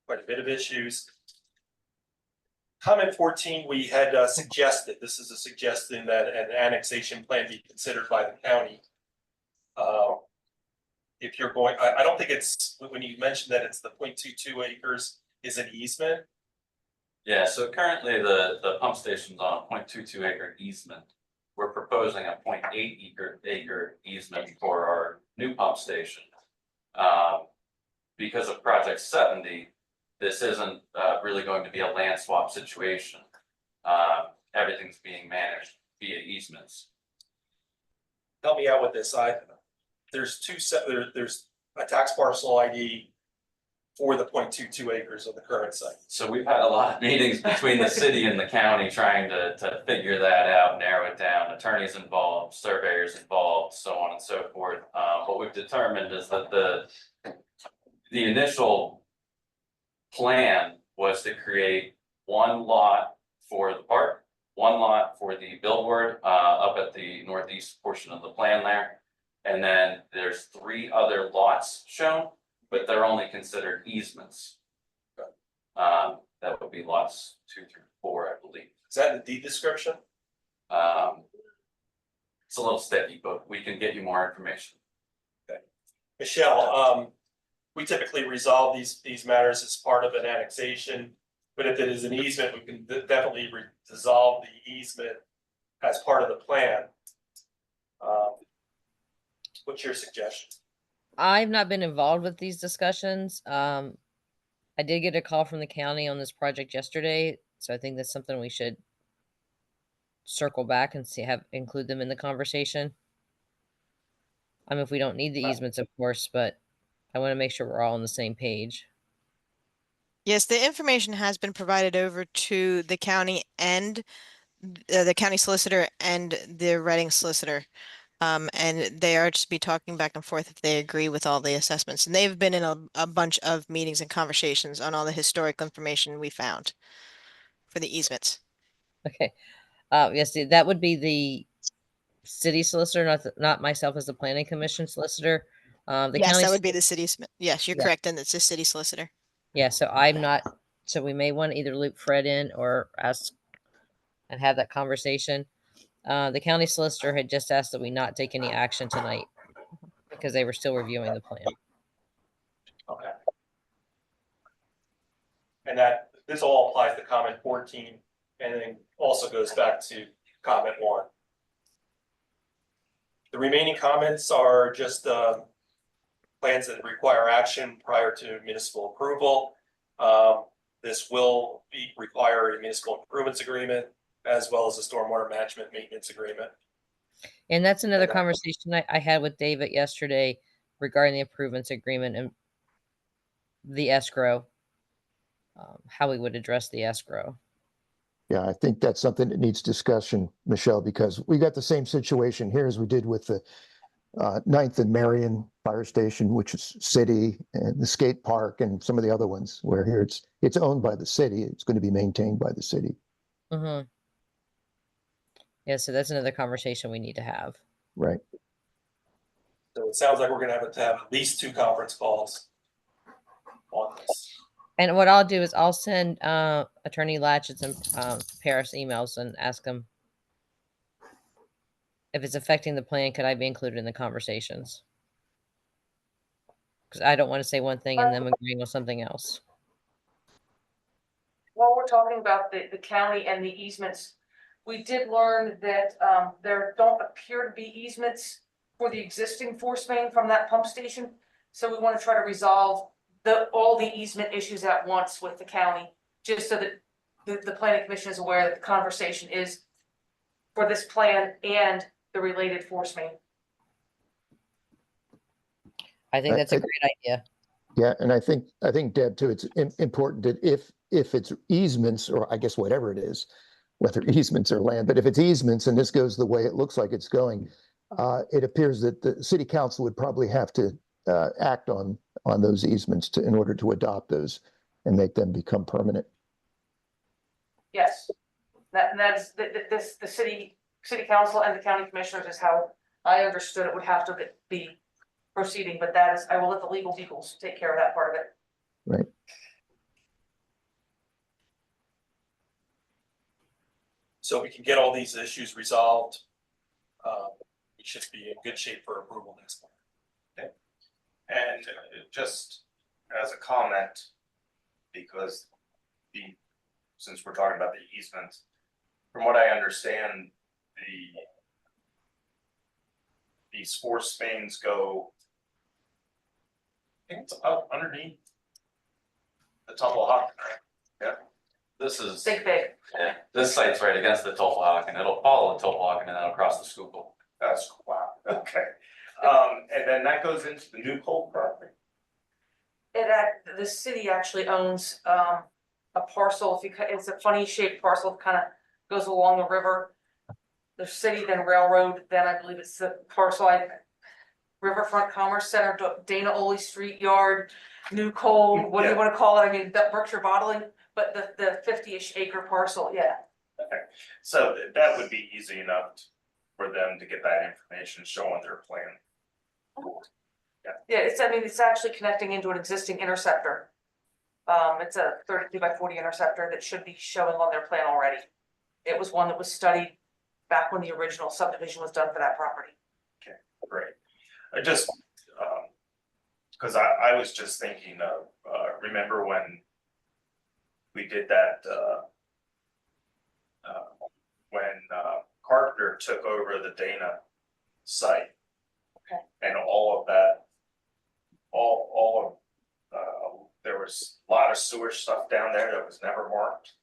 quite a bit of issues. Comment 14, we had suggested, this is a suggestion that an annexation plan be considered by the county. If you're going, I don't think it's, when you mentioned that it's the 0.22 acres is an easement. Yeah, so currently the pump station's on a 0.22 acre easement. We're proposing a 0.8 acre easement for our new pump station. Because of Project 70, this isn't really going to be a land swap situation. Everything's being managed via easements. Help me out with this. There's there's a tax parcel ID for the 0.22 acres of the current site. So we've had a lot of meetings between the city and the county trying to figure that out, narrow it down, attorneys involved, surveyors involved, so on and so forth. What we've determined is that the initial plan was to create one lot for the park, one lot for the billboard up at the northeast portion of the plan there. And then there's 3 other lots shown, but they're only considered easements. That would be lots 2 through 4, I believe. Is that in the deed description? It's a little sticky, but we can get you more information. Michelle, we typically resolve these matters as part of an annexation, but if it is an easement, we can definitely dissolve the easement as part of the plan. What's your suggestion? I've not been involved with these discussions. I did get a call from the county on this project yesterday, so I think that's something we should circle back and include them in the conversation. I mean, if we don't need the easements, of course, but I want to make sure we're all on the same page. Yes, the information has been provided over to the county and the county solicitor and the Reading solicitor. And they are to be talking back and forth if they agree with all the assessments. And they've been in a bunch of meetings and conversations on all the historic information we found for the easements. Okay. Yes, that would be the city solicitor, not myself as the planning commission solicitor. The Yes, county, that would be the city's. Yes, you're Yeah. correct. And it's the city solicitor. yeah, so I'm not, so we may want to either loop Fred in or ask and have that conversation. The county solicitor had just asked that we not take any action tonight because they were still reviewing the plan. Okay. And that, this all applies to comment 14 and then also goes back to comment 1. The remaining comments are just plans that require action prior to municipal approval. This will require a municipal improvements agreement as well as a stormwater management maintenance agreement. And that's another conversation I had with David yesterday regarding the improvements agreement and the escrow, how we would address the escrow. Yeah, I think that's something that needs discussion, Michelle, because we got the same situation here as we did with the 9th and Marion Fire Station, which is city, and the skate park and some of the other ones, where here it's owned by the city. It's going to be maintained by the city. Mm-hmm. Yeah, so that's another conversation we need to have. Right. So it sounds like we're gonna have to have at least 2 conference calls on this. And what I'll do is I'll send Attorney Latchett and Paris emails and ask them if it's affecting the plan, could I be included in the conversations? Because I don't want to say one thing and then agreeing with something else. While we're talking about the county and the easements, we did learn that there don't appear to be easements for the existing force main from that pump station. So we want to try to resolve all the easement issues at once with the county, just so that the planning commission is aware that the conversation is for this plan and the related force main. I think that's a great idea. Yeah, and I think Deb too, it's important that if it's easements, or I guess whatever it is, whether easements or land, but if it's easements and this goes the way it looks like it's going, it appears that the city council would probably have to act on those easements in order to adopt those and make them become permanent. Yes, that's the city council and the county commissioners is how I understood it would have to be proceeding, but that is, I will let the legal people take care of that part of it. Right. So we can get all these issues resolved. We should be in good shape for approval next month. And just as a comment, because since we're talking about the easement, from what I understand, these force mains go, I think it's up underneath the Tumblehock, yeah. This is, Think big. yeah, this site's right against the Tulpahawken, and it'll follow the Tulpahawken and then it'll cross the Schuylkill. That's wow, okay. And then that goes into the new coal property. The city actually owns, a parcel, it's a funny shaped parcel, kind of goes along the river. The city, then railroad, then I believe it's the parcel, Riverfront Commerce Center, Dana Oley Street Yard, New Coal, what do you wanna call it? I mean, that Berkshire Bottling, but the 50-ish acre parcel, yeah. Okay, so that would be easy enough for them to get that information, show on their plan. Yeah, it's actually connecting into an existing interceptor. It's a 32 by 40 interceptor that should be showing on their plan already. It was one that was studied back when the original subdivision was done for that property. Okay, great. I just, cause I was just thinking of, remember when we did that, when Carpenter took over the Dana site. Okay. And all of that, all of, there was a lot of sewer stuff down there that was never marked.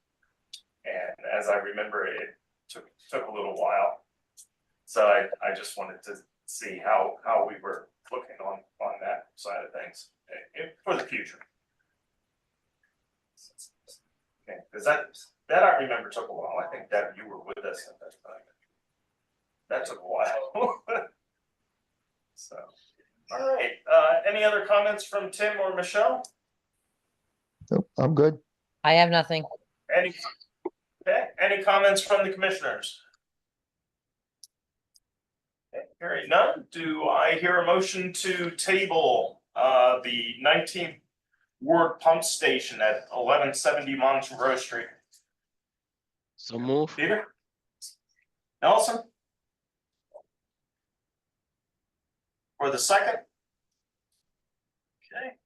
And as I remember, it took a little while. So I just wanted to see how we were looking on that side of things for the future. Okay, because that I remember took a while. I think that you were with us at that time. That took a while. So, all right, any other comments from Tim or Michelle? Nope, I'm good. I have nothing. Any comments from the commissioners? Okay, hearing none, do I hear a motion to table the 19th Ward Pump Station at 1170 Monroe Street? So move. Peter? Nelson? For the second? Okay.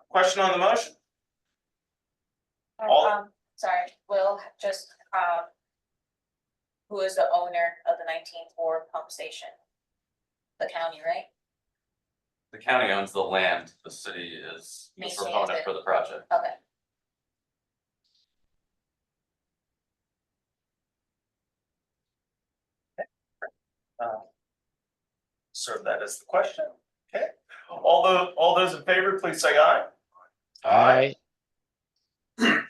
Question on the motion? All- Sorry, Will, just, who is the owner of the 19th Ward Pump Station? The county, right? The county owns the land, the city is the Maintains proponent it. for the project. Okay. Serve that as the question. Okay. All those in favor, please say aye. Aye.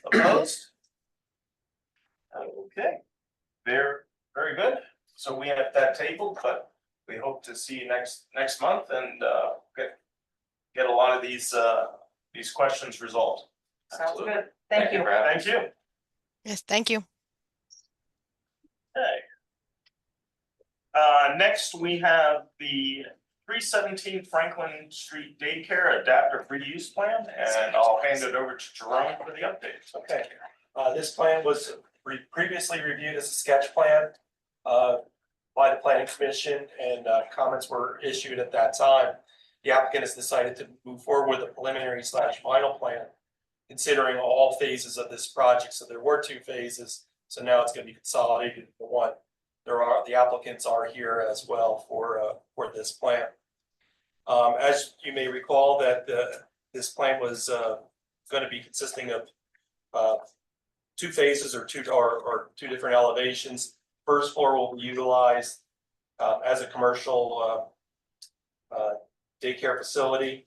Opposed? Okay. Very good. So we have that tabled, but we hope to see you next month and get a lot of these questions resolved. Sounds good. Thank you. for having Thank us. you. Yes, thank you. Okay. Next, we have the 317 Franklin Street Daycare Adaptive Reuse Plan, and I'll hand it over to Jerome for the update. Okay, this plan was previously reviewed as a sketch plan by the planning commission, and comments were issued at that time. The applicant has decided to move forward with a preliminary / final plan, considering all phases of this project. So there were 2 phases, so now it's going to be consolidated into one. The applicants are here as well for this plan. As you may recall, that this plan was going to be consisting of 2 phases or two different elevations. First floor will be utilized as a commercial daycare facility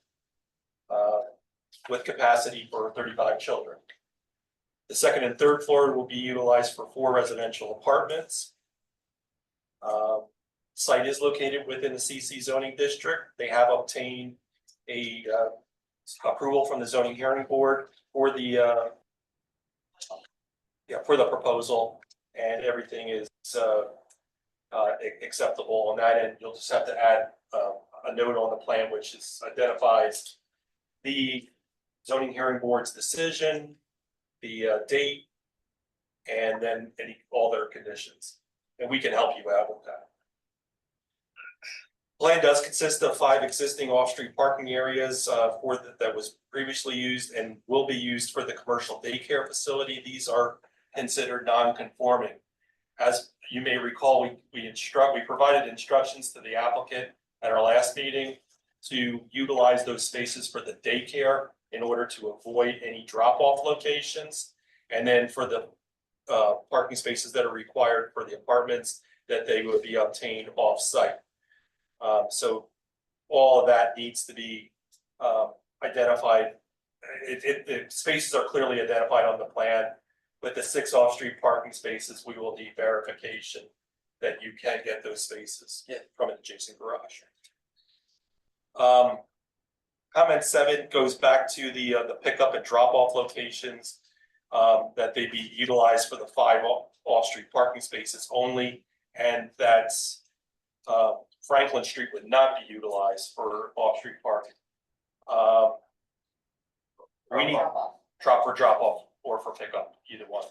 with capacity for 35 children. The second and third floor will be utilized for 4 residential apartments. Site is located within the CC zoning district. They have obtained a approval from the zoning hearing board for the proposal, and everything is acceptable on that end. You'll just have to add a note on the plan which identifies the zoning hearing board's decision, the date, and then all their conditions. And we can help you out with that. Plan does consist of 5 existing off-street parking areas that was previously used and will be used for the commercial daycare facility. These are considered non-conforming. As you may recall, we provided instructions to the applicant at our last meeting to utilize those spaces for the daycare in order to avoid any drop-off locations. And then for the parking spaces that are required for the apartments, that they would be obtained off-site. So all of that needs to be identified. The spaces are clearly identified on the plan. With the 6 off-street parking spaces, we will need verification that you can get those spaces from an adjacent garage. Comment 7 goes back to the pickup and drop-off locations, that they be utilized for the 5 off-street parking spaces only, and that's Franklin Street would not be utilized for off-street parking. We need drop-off or for pickup, either one,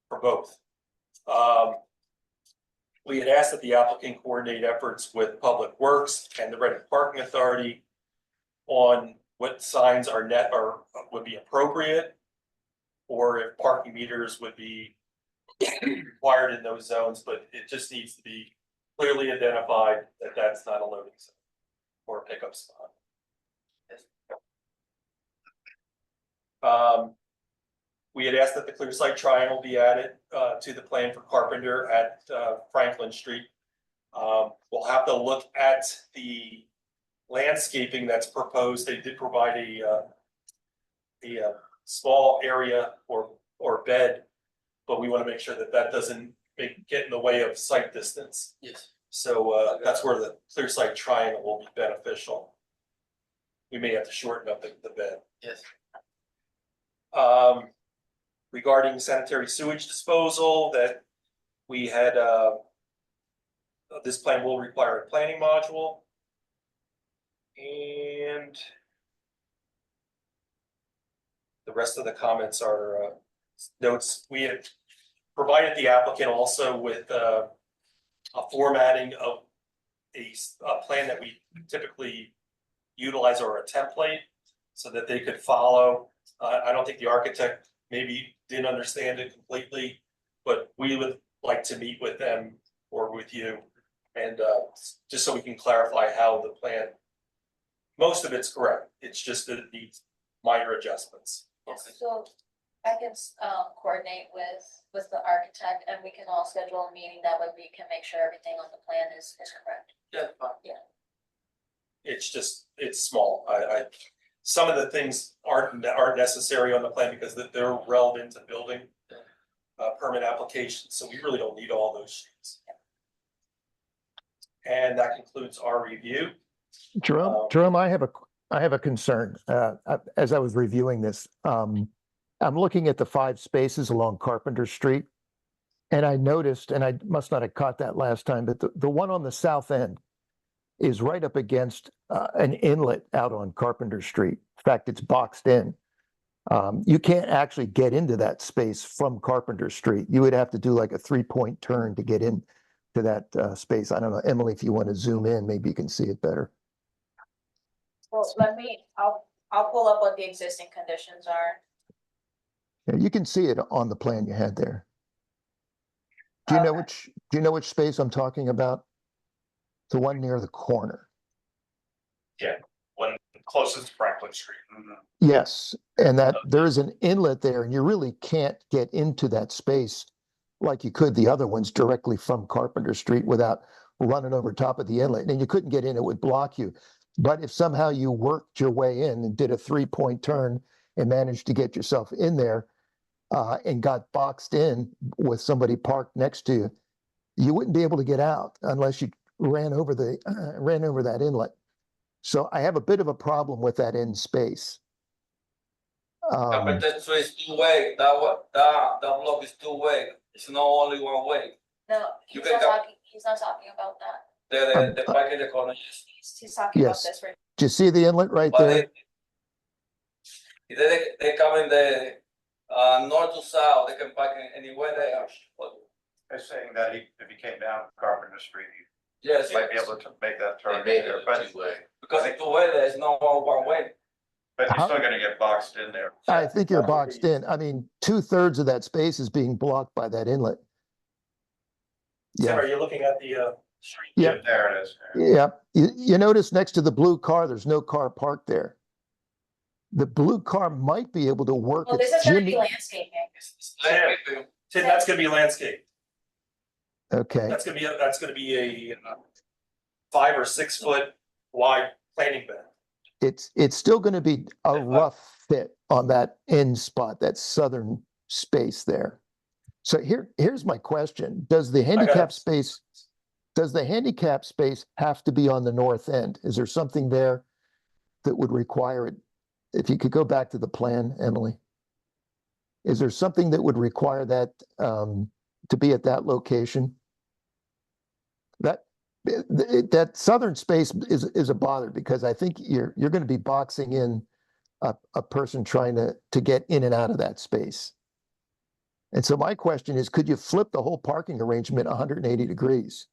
for both. We had asked that the applicant coordinate efforts with Public Works and the Reading Parking Authority on what signs would be appropriate, or if parking meters would be required in those zones, but it just needs to be clearly identified that that's not a loading zone or a pickup spot. We had asked that the clear sight triangle be added to the plan for Carpenter at Franklin Street. We'll have to look at the landscaping that's proposed. They did provide a small area or bed, but we want to make sure that that doesn't get in the way of sight distance. Yes. So that's where the clear sight triangle will be beneficial. We may have to shorten up the bed. Yes. Regarding sanitary sewage disposal, that we had, this plan will require a planning module. And the rest of the comments are notes. We had provided the applicant also with a formatting of a plan that we typically utilize, or a template, so that they could follow. I don't think the architect maybe didn't understand it completely, but we would like to meet with them or with you, and just so we can clarify how the plan, most of it's correct. It's just that it needs minor adjustments. So I can coordinate with the architect, and we can all schedule a meeting, that way we can make sure everything on the plan is correct. Yeah. It's small. Some of the things aren't necessary on the plan because they're relevant to building permit applications, so we really don't need all those sheets. And that concludes our review. Jerome, I have a concern. As I was reviewing this, I'm looking at the 5 spaces along Carpenter Street, and I noticed, and I must not have caught that last time, but the one on the south end is right up against an inlet out on Carpenter Street. In fact, it's boxed in. You can't actually get into that space from Carpenter Street. You would have to do like a 3-point turn to get in to that space. I don't know, Emily, if you want to zoom in, maybe you can see it better. Well, I'll pull up what the existing conditions are. Yeah, you can see it on the plan you had there. Do you know which space I'm talking about? The one near the corner. Yeah, one closest to Franklin Street. Yes, and that there is an inlet there, and you really can't get into that space like you could the other ones directly from Carpenter Street without running over top of the inlet. And you couldn't get in, it would block you. But if somehow you worked your way in and did a 3-point turn and managed to get yourself in there and got boxed in with somebody parked next to you, you wouldn't be able to get out unless you ran over that inlet. So I have a bit of a problem with that end space. But so it's 2-way. That block is 2-way. It's not only 1 way. No, he's not talking about that. The back in the corner. He's talking about Yes. this right. Do you see the inlet right But there? they come in north to south, they can park anywhere they are. They're saying that if he came down Carpenter Street, Yes, he might be able to make that turn. They made there, it but, a two-way. because it's two way, there's no one way. but you're How- still gonna get boxed in there. I think you're boxed in. I mean, 2/3 of that space is being blocked by that inlet. Tim, Yeah, are you looking at the street? Yeah. There it is. yeah. You notice next to the blue car, there's no car parked there. The blue car might be able to work. Well, its this is gonna be Jimmy- landscaping. Tim, that's gonna be landscape. Okay, That's gonna be a 5 or 6 foot wide planting bed. it's still gonna be a rough fit on that end spot, that southern space there. So here's my question. Does the handicap space have to be on the north end? Is there something there that would require it? If you could go back to the plan, Emily. Is there something that would require that to be at that location? That southern space is a bother because I think you're going to be boxing in a person trying to get in and out of that space. And so my question is, could you flip the whole parking arrangement 180 degrees?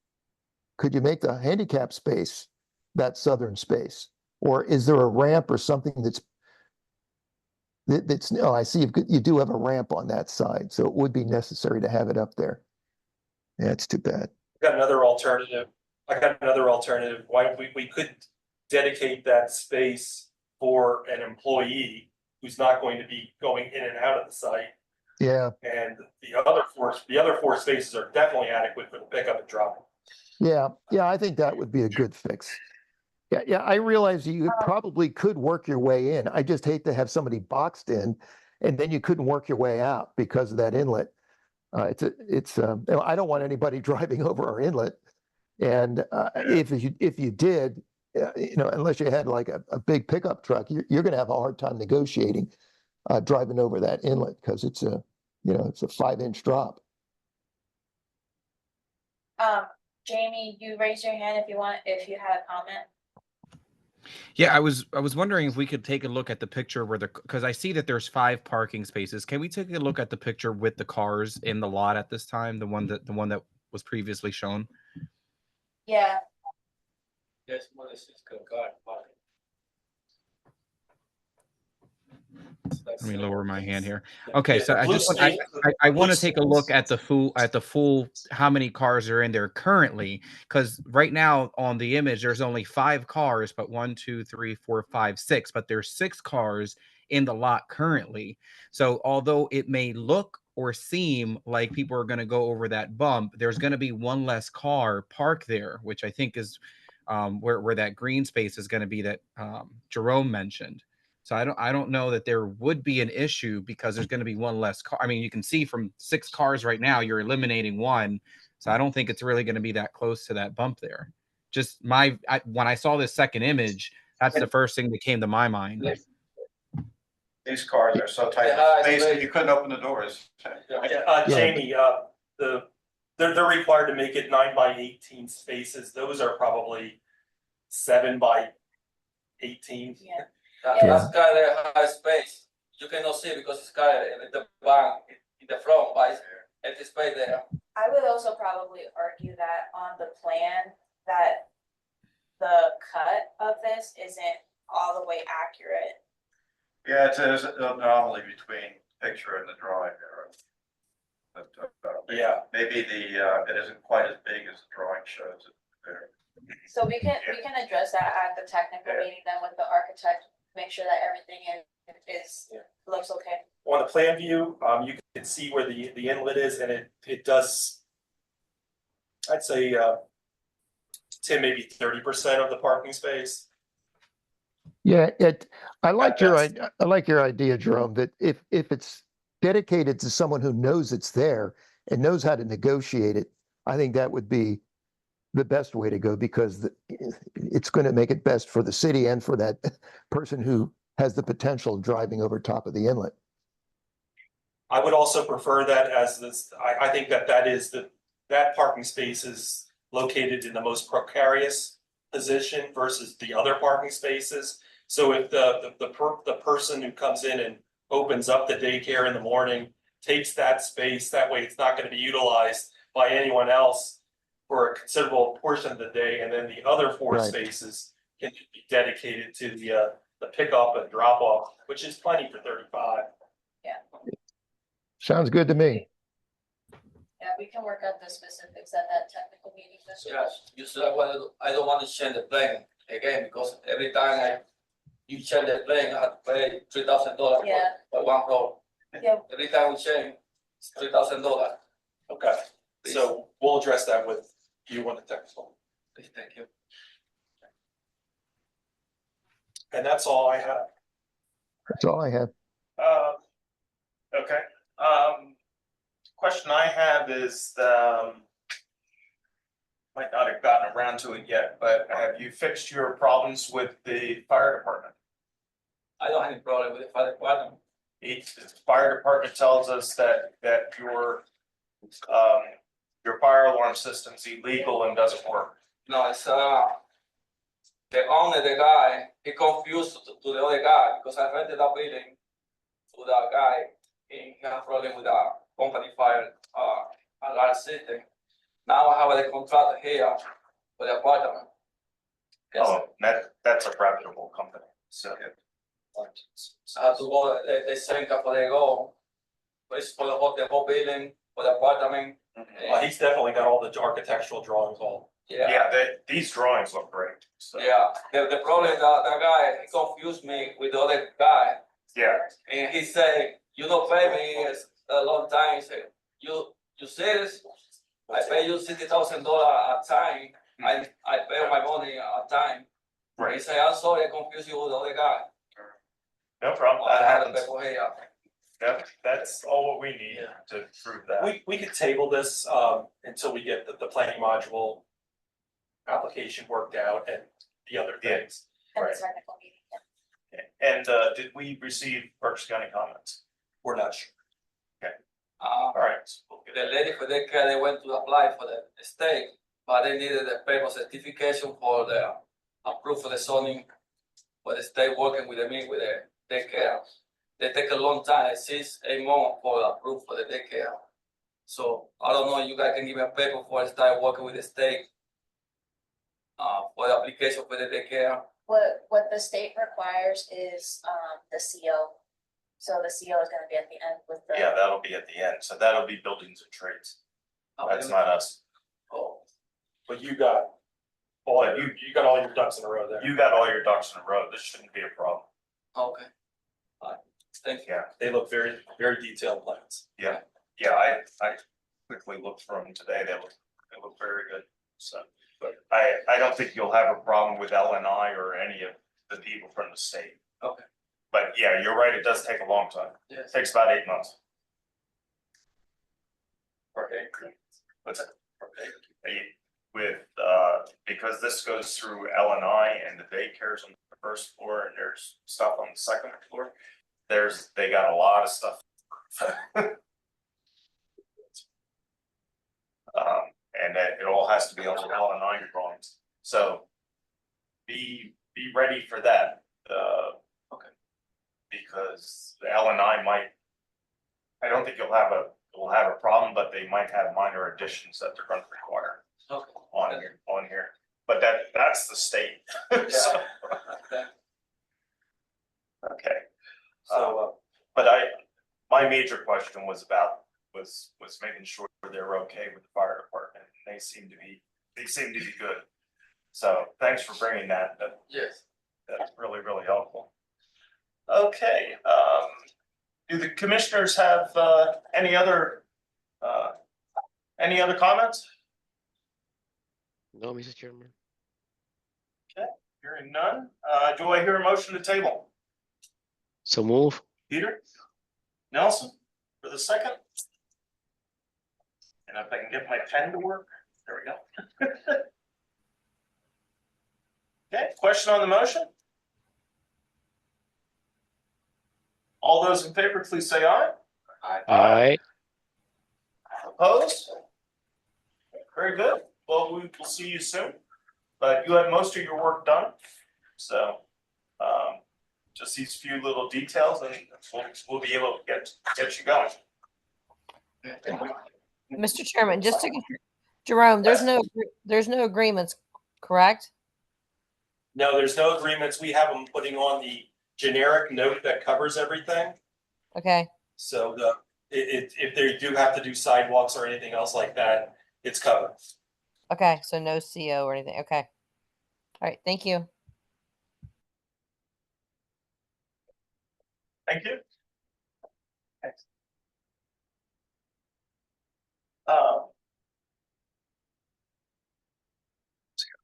Could you make the handicap space that southern space? Or is there a ramp or something that's oh, I see you do have a ramp on that side, so it would be necessary to have it up there. Yeah, it's too bad. I got another alternative. Why we could dedicate that space for an employee who's not going to be going in and out of the site. Yeah, And the other four spaces are definitely adequate for the pickup and drop. yeah, I think that would be a good fix. Yeah, I realize you probably could work your way in. I just hate to have somebody boxed in and then you couldn't work your way out because of that inlet. I don't want anybody driving over our inlet. And if you did, unless you had like a big pickup truck, you're going to have a hard time negotiating driving over that inlet because it's a 5-inch drop. Jamie, you raise your hand if you had a comment. Yeah, I was wondering if we could take a look at the picture because I see that there's 5 parking spaces. Can we take a look at the picture with the cars in the lot at this time? The one that was previously shown? Yeah. Yes, what is this car? Let me lower my hand here. Okay, so I want to take a look at the full how many cars are in there currently, because right now on the image there's only 5 cars, but 1, 2, 3, 4, 5, 6, but there's 6 cars in the lot currently. So although it may look or seem like people are going to go over that bump, there's going to be one less car parked there, which I think is where that green space is going to be that Jerome mentioned. So I don't know that there would be an issue because there's going to be one less car. I mean, you can see from 6 cars right now, you're eliminating 1. So I don't think it's really going to be that close to that bump there. Just when I saw this second image, that's the first thing that came to my mind. These cars are so tight, basically you couldn't open the doors. Jamie, they're required to make it 9 by 18 spaces. Those are probably 7 by 18. Yeah. That car has space. You cannot see because it's got the bank in the front, but it's empty space there. I would also probably argue that on the plan that the cut of this isn't all the way accurate. Yeah, there's an anomaly between picture and the drawing there. But, Yeah. Maybe it isn't quite as big as the drawing shows it there. So we can address that at the technical meeting then with the architect, make sure that everything looks okay. On the plan view, you can see where the inlet is, and it does, I'd say, Tim, maybe 30% of the parking space. Yeah, I like your idea, Jerome, that if it's dedicated to someone who knows it's there and knows how to negotiate it, I think that would be the best way to go because it's going to make it best for the city and for that person who has the potential of driving over top of the inlet. I would also prefer that as this, I think that parking space is located in the most precarious position versus the other parking spaces. So if the person who comes in and opens up the daycare in the morning, takes that space, that way it's not gonna be utilized by anyone else for a considerable portion of the day, and then the other four Right. spaces can be dedicated to the pickup and drop off, which is plenty for 35. Sounds good to me. Yeah, we can work out the specifics at that technical meeting this week. Yes, you said I don't want to change the plane again, because every time you change the plane, I have to pay $3,000 Yeah. for one roll. Yeah. Every time we change, it's $3,000. Okay, so we'll address that with you on the technical. Please, thank you. And that's all I have. That's all I have. Okay, question I have is, might not have gotten around to it yet, but have you fixed your problems with the fire department? I don't have any problem with the fire department. The fire department tells us that your fire alarm system's illegal and doesn't work. No, it's the owner, the guy, he confused to the other guy, because I rented that building to that guy, and he had problem with the company fire alarm system. Now I have a contract here for the apartment. Yes. Oh, that's a reputable company, so. I have to go, they send for the go, it's for the whole building, for the apartment. He's definitely got all the architectural drawings all. Yeah, these drawings look great, so. Yeah, the problem is that guy, he confused me with the other guy, Yeah, and he said, you don't pay me a long time. He said, you serious? I pay you $60,000 a time. I pay my money a time. Right. He said, I'm sorry, I confused you with the other guy. no problem, I that have to happens. pay for here. That's all what we need to prove that. We could table this until we get the planning module application worked out and the other things. And Right. the technical meeting. And did we receive Berks County comments? We're not sure. All right. So we'll get The it. lady for the care, they went to apply for the state, but they needed the paper certification for the approve for the zoning. For the state working with me with the daycare. They take a long time, 6-8 months for approve for the daycare. So I don't know, you guys can give me a paper before I start working with the state. For the application for the daycare. What the state requires is, the CO. So the CO is gonna be at the end with the. Yeah, that'll be at the end, so that'll be buildings and trades, that's not us. Oh, But you got you got all your ducks in a row there. You got all your ducks in a row, this shouldn't be a problem. okay. Thank you. Yeah, They look very, very detailed plans. yeah, I quickly looked through them today, they look very good, so. But I don't think you'll have a problem with LNI or any of the people from the state. Okay. But yeah, you're right, it does take a long time, Yes. takes about 8 months. Okay. What's that? With, because this goes through LNI and the daycares on the first floor and there's stuff on the second floor. They got a lot of stuff. And that it all has to be on the LNI drawings, so be ready for that, Okay. because the LNI might. I don't think you'll have a problem, but they might have minor additions that they're gonna require Okay. on here, but that's the state. So, Okay. okay, So, but my major question was making sure they're okay with the fire department, they seem to be good. So thanks for bringing that, yes. that's really, really helpful. Okay, do the commissioners have any other comments? No, Mr. Chairman. Hearing none, do I hear a motion to table? So move. Peter? Nelson, for the second? And if I can get my pen to work, there we go. Okay, question on the motion? All those in favor, please say aye. Aye. Opposed? Very good. Well, we will see you soon. But you have most of your work done. So, just these few little details and we'll be able to get you going. Mr. Chairman, just to, Jerome, there's no agreements, correct? No, there's no agreements. We have them putting on the generic note that covers everything. Okay, So if they do have to do sidewalks or anything else like that, it's covered. okay, so no CO or anything, okay. All right, thank you. Thank you.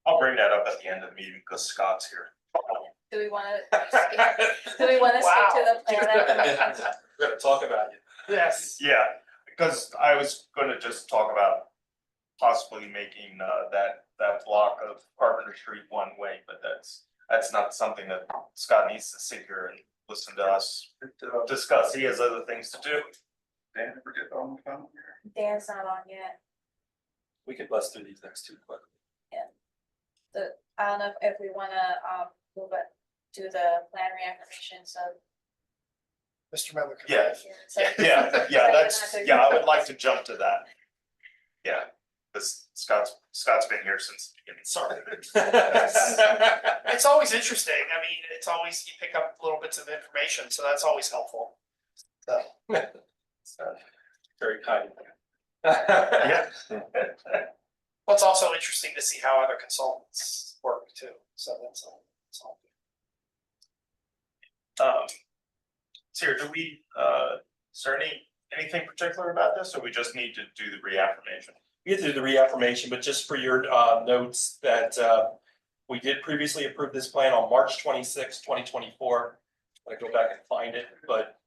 I'll bring that up at the end of the meeting because Scott's here. Do we wanna, do we wanna speak to the plan? We're gonna talk about you. Yes. Yeah, because I was gonna just talk about possibly making that block of Carpenter Street one way, but that's not something that Scott needs to sit here and listen to us discuss. He has other things to do. Dan, ever get on the phone here? Dan's not on yet. We could bust through these next two quickly. I don't know if we wanna, move it to the plan reaffirmation, so. Mr. Miller. Yeah, I would like to jump to that. Yeah, because Scott's been here since the beginning. Sorry. It's always interesting. I mean, it's always, you pick up little bits of information, so that's always helpful. So, Very kind. Yeah. well, it's also interesting to see how other consultants work too. So that's all. Sarah, do we, is there anything particular about this, or we just need to do the reaffirmation? We get to do the reaffirmation, but just for your notes that we did previously approve this plan on March 26, 2024. I go back and find it, but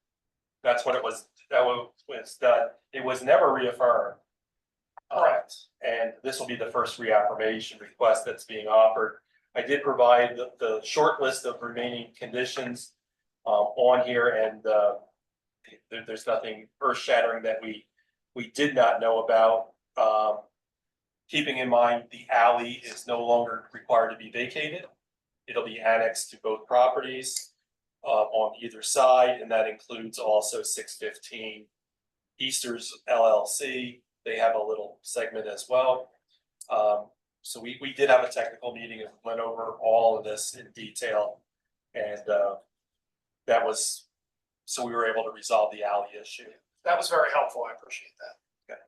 that's what it was. That was done. It was never reaffirmed. Correct. And this will be the first reaffirmation request that's being offered. I did provide the short list of remaining conditions on here, and there's nothing earth shattering that we did not know about. Keeping in mind, the alley is no longer required to be vacated. It'll be annexed to both properties on either side, and that includes also 615 Easters LLC. They have a little segment as well. So we did have a technical meeting and went over all of this in detail, and that was, so we were able to resolve the alley issue. That was very helpful. I appreciate that. Okay.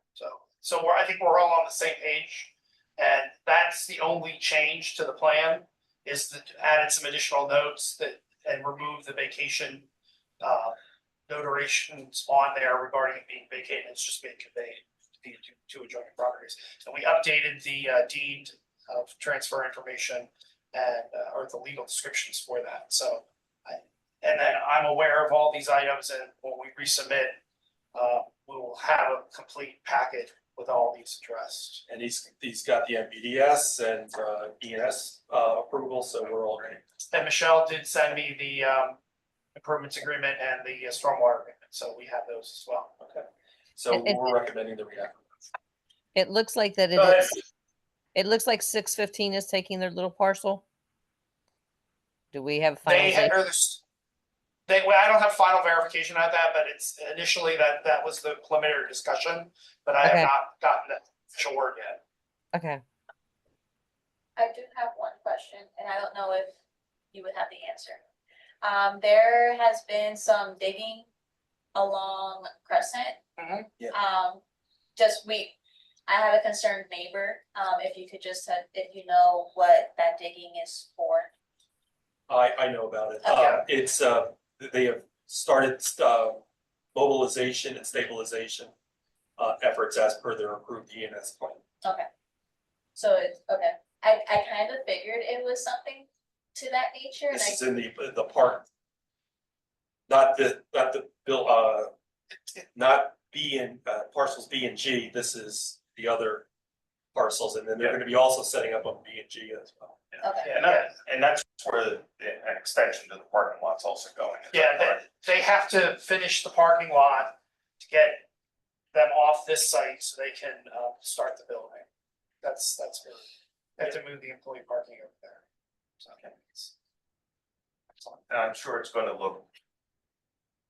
So I think we're all on the same page, and that's the only change to the plan is that added some additional notes and remove the vacation notations on there regarding it being vacated. It's just being conveyed to adjoining properties. And we updated the deed of transfer information and or the legal descriptions for that. So, and then I'm aware of all these items, and when we resubmit, we will have a complete packet with all these addressed. And he's got the MBDS and ENS approval, so we're all ready. And Michelle did send me the improvements agreement and the stormwater agreement, so we have those as well. Okay. So we're recommending the reaffirmation. It looks like that Go ahead. it looks like 615 is taking their little parcel. Do we have final? Well, I don't have final verification on that, but it's initially that was the preliminary discussion, but I have not gotten the official word yet. Okay. I do have one question, and I don't know if you would have the answer. There has been some digging along Crescent. Yeah. I have a concerned neighbor. If you could just if you know what that digging is for. I know about it. Okay. It's they have started mobilization and stabilization efforts as per their approved ENS plan. Okay. So it's okay. I kind of figured it was something to that nature. This is in the park. Not the bill, not B and parcels B and G. This is the other parcels, and then they're going to be also setting up on B and G as well. Okay. And that's where an extension to the parking lot's also going. Yeah, they have to finish the parking lot to get them off this site so they can start the building. That's really, they have to move the employee parking over there. So, And I'm sure it's gonna look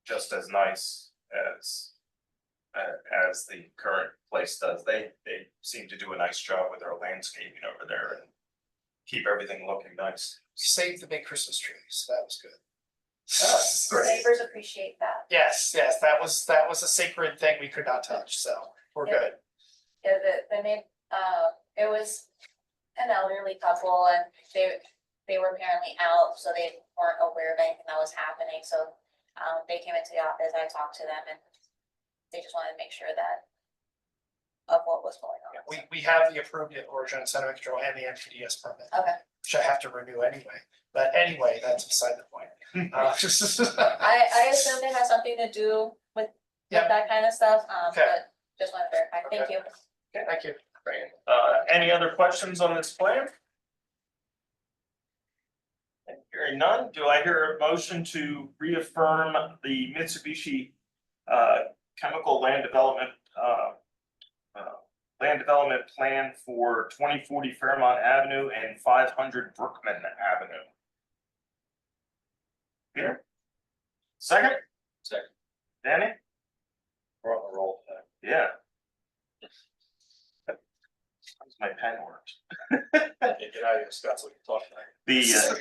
just as nice as the current place does. They seem to do a nice job with their landscaping over there and keep everything looking nice. Save the big Christmas tree, so that was good. Neighbors appreciate that. Yes, that was a sacred thing we could not touch, so we're Yeah. good. Yeah, the name, it was an elderly couple and they were apparently out, so they weren't aware of anything that was happening, so they came into the office, I talked to them and they just wanted to make sure that of what was going on. We have the approved origin sediment control and the MTDS permit, Okay, which I have to renew anyway, but anyway, that's beside the point. I assumed it has something to do with Yeah. that kind of stuff, Okay. but just want to verify, thank Okay. you. Okay, thank you. Any other questions on this plan? Hearing none, do I hear a motion to reaffirm the Mitsubishi chemical land development plan for 2040 Fairmont Avenue and 500 Brookman Avenue? Peter? Second? Second. Danny? We're on the roll. Yeah. My pen worked. Get out of here, Scott, so we can talk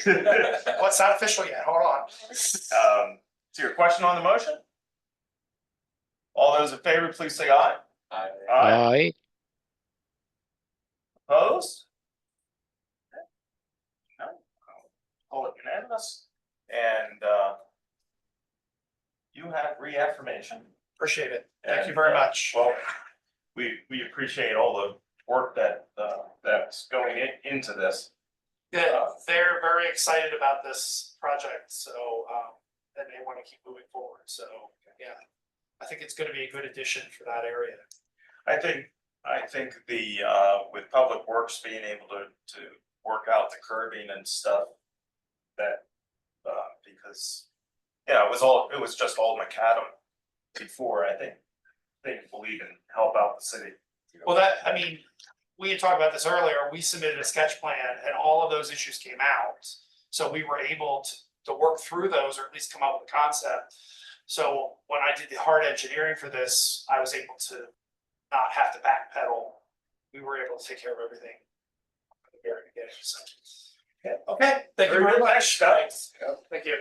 tonight. Well, it's not official yet, hold on. So your question on the motion? All those in favor, please say aye. Aye. Aye. Opposed? No. Call it unanimous. And you have reaffirmation. Appreciate it. Thank you And, very much. Well, we appreciate all the work that's going into this. Yeah, they're very excited about this project, so, and they want to keep moving forward, so, yeah. I think it's gonna be a good addition for that area. I think the with Public Works being able to work out the curbing and stuff. That because, yeah, it was just all macadam before. I think they believe in help out the city. Well, I mean, we had talked about this earlier, we submitted a sketch plan and all of those issues came out. So we were able to work through those, or at least come up with a concept. So when I did the hard engineering for this, I was able to not have to backpedal. We were able to take care of everything from the very beginning, so. Okay, thank you very much. Thanks. Thank you.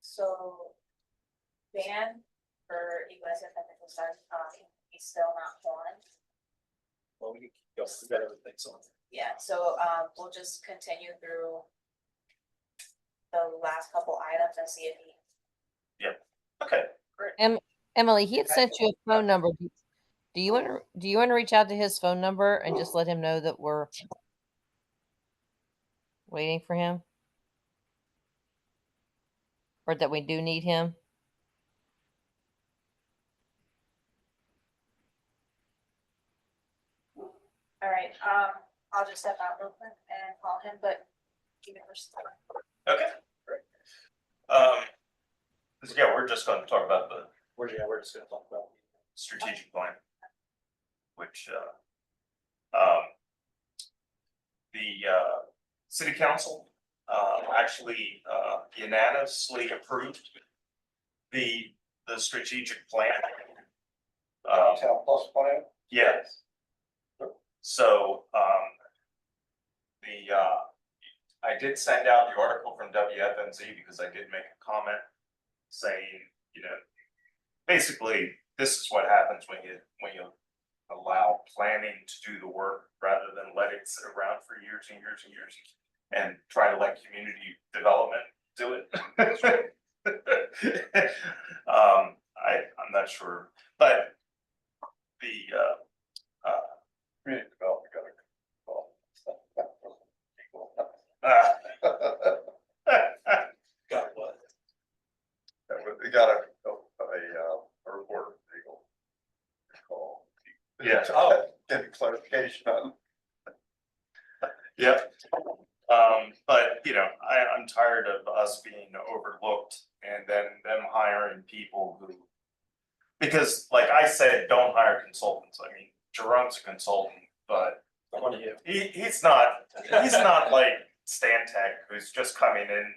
So ban for egress and technical stuff, he's still not on. Well, we got everything, so. Yeah, so we'll just continue through the last couple items and see if he. Okay. Emily, he had sent you a phone number. Do you want to reach out to his phone number and just let him know that we're waiting for him? Or that we do need him? All right, I'll just step out real quick and call him, but keep it first. Okay, great. Yeah, we're just gonna talk about We're just gonna talk about. strategic plan. Which, the, city council, actually, unanimously approved the strategic plan. Town plus plan? Yes. So, I did send out the article from WFNZ because I did make a comment saying, basically, this is what happens when you allow planning to do the work rather than let it sit around for years and years and years and try to let community development do it. I'm not sure, but the Community development got Got what? They got a report of legal. Yeah. Oh, getting clarification on. yeah. But I'm tired of us being overlooked and then them hiring people who, because like I said, don't hire consultants. I mean, Jerome's a consultant, but One of you. he's not like Stantec, who's just coming in,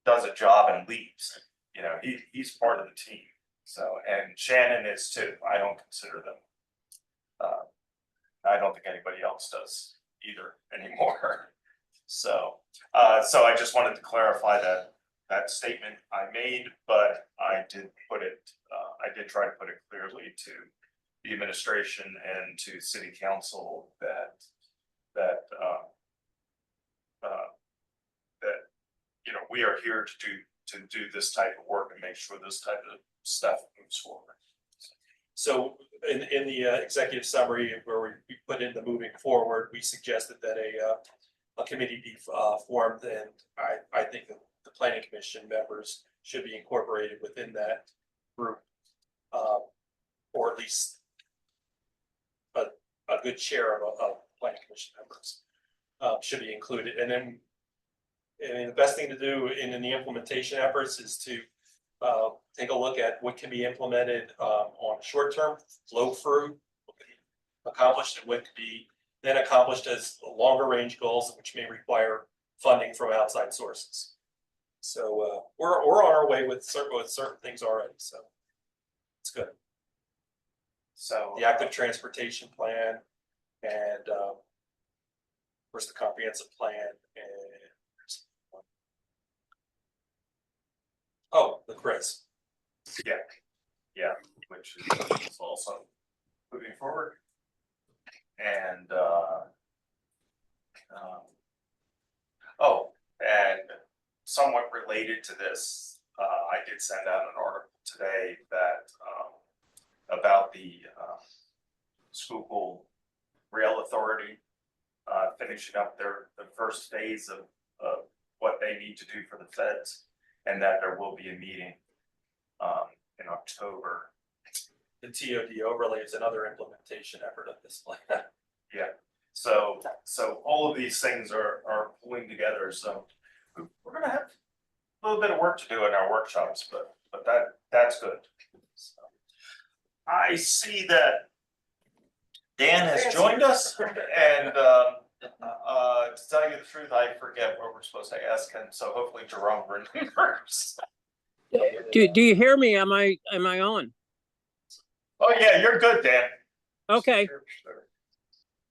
does a job and leaves. You know, he's part of the team. So, and Shannon is too. I don't consider them. I don't think anybody else does either anymore. So, so I just wanted to clarify that statement I made, but I did try to put it clearly to the administration and to city council that you know, we are here to do this type of work and make sure this type of stuff moves forward. So in the executive summary where we put in the moving forward, we suggested that a committee be formed, and I think that the planning commission members should be incorporated within that group, or at least a good share of planning commission members should be included. And then, I mean, the best thing to do in the implementation efforts is to take a look at what can be implemented on short term, flow through, accomplished, and what could be then accomplished as longer range goals, which may require funding from outside sources. So we're on our way with certain things already. So it's good. So the active transportation plan, and of course the comprehensive plan, and the Chris. Yeah, which is also moving forward. And and somewhat related to this, I did send out an article today that about the Schuylkill Rail Authority finishing up the first phase of what they need to do for the feds, and that there will be a meeting in October. The TOD overlay is another implementation effort of this plan. Yeah, so all of these things are pulling together, so we're gonna have a little bit of work to do in our workshops, but that's good. So, I see that Dan has joined us, and to tell you the truth, I forget what we're supposed to ask him, so hopefully Jerome remembers. Do you hear me? Am I on? Oh yeah, you're good, Dan. Okay. Sure.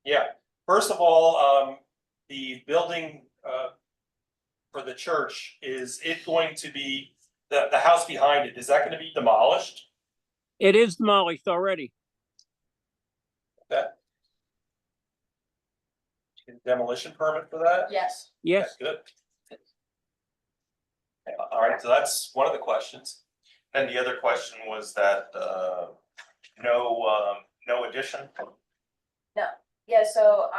Yeah, first of all, the building for the church, is it going to be, the house behind it, is that going to be demolished? It is demolished already. That demolition permit for that? Yes. Yes. Good. All right, so that's one of the questions. And the other question was that no addition. No, yeah, so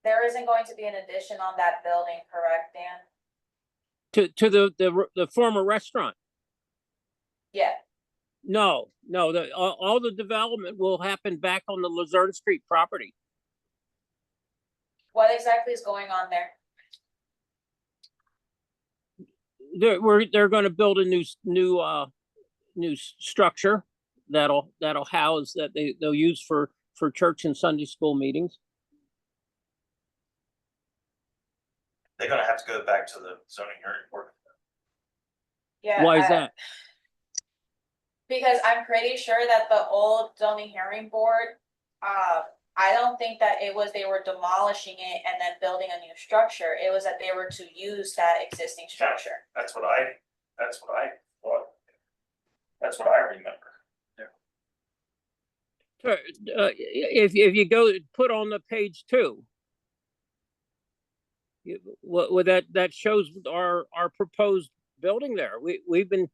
there isn't going to be an addition on that building, correct, Dan? To the former restaurant. Yeah, No, all the development will happen back on the Luzerne Street property. what exactly is going on there? They're going to build a new structure that'll house that they'll use for church and Sunday school meetings. They're gonna have to go back to the zoning hearing board. Yeah. Why is that? Because I'm pretty sure that the old zoning hearing board, I don't think that it was they were demolishing it and then building a new structure. It was that they were to use that existing structure. That's what I thought. That's what I remember. If you go put on the page 2, what that shows our proposed building there. We've been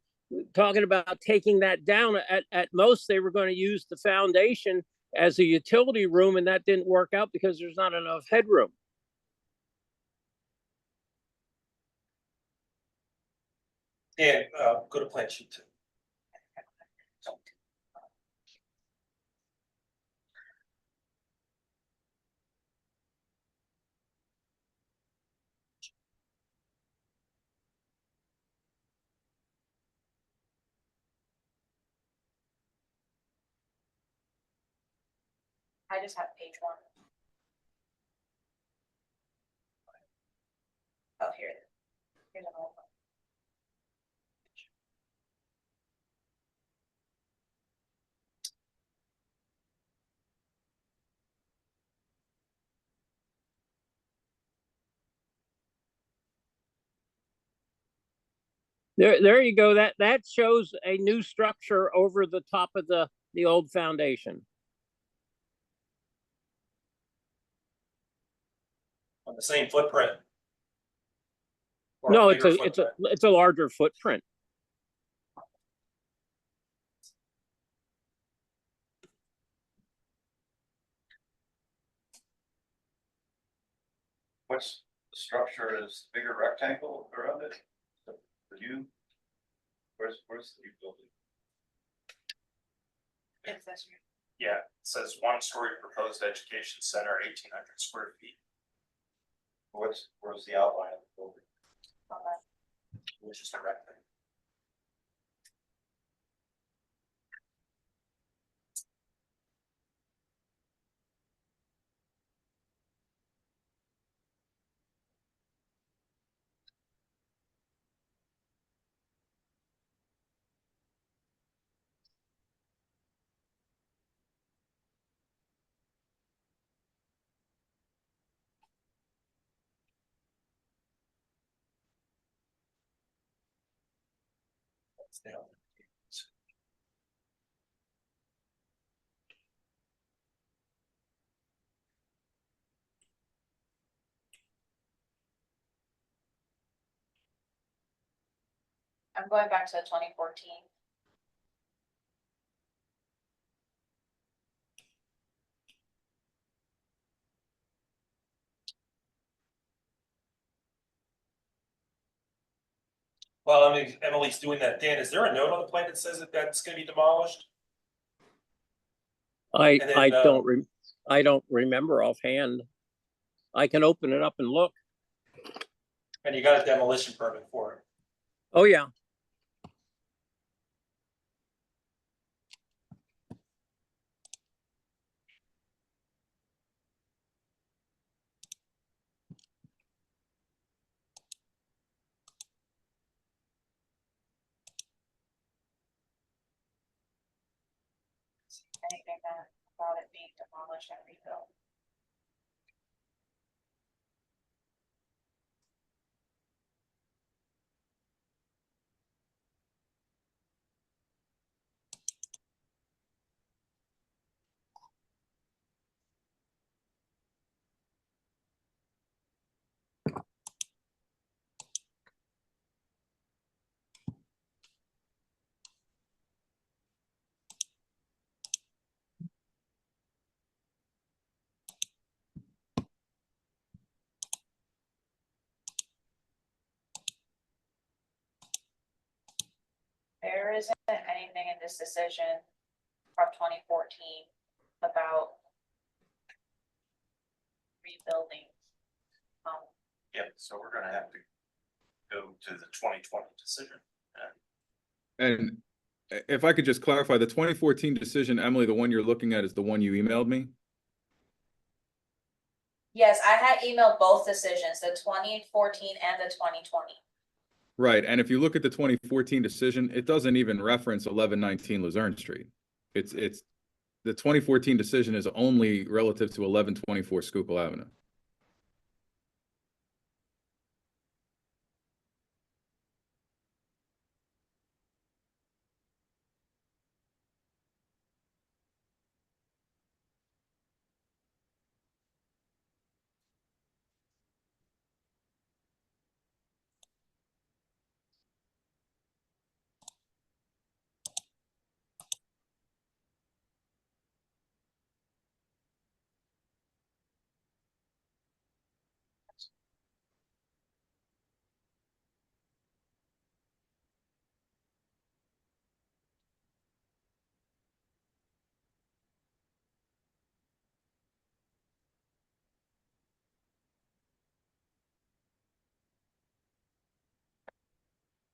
talking about taking that down. At most, they were going to use the foundation as a utility room, and that didn't work out because there's not enough headroom. And go to plan sheet 2. I just have page 1. Oh, here it is. Here's an old one. There you go. That shows a new structure over the top of the old foundation. On the same footprint. Or No, bigger it's a larger footprint. What's the structure is bigger rectangle around it? The new? Where's the new building? Yeah, it says 1-story proposed education center, 1,800 square feet. Where's the outline of the building? Which is the rectangle. I'm going back to 2014. Well, I mean, Emily's doing that. Dan, is there a note on the plan that says that that's gonna be demolished? I And then, I don't remember offhand. I can open it up and look. And you got a demolition permit for it. Oh, yeah. Anything about it being demolished and rebuilt. There isn't anything in this decision from 2014 about rebuilding. Yep, so we're gonna have to go to the 2020 decision. And if I could just clarify, the 2014 decision, Emily, the one you're looking at is the one you emailed me? Yes, I had emailed both decisions, the 2014 and the 2020. Right, and if you look at the 2014 decision, it doesn't even reference 1119 Luzerne Street. It's the 2014 decision is only relative to 1124 Schuylkill Avenue.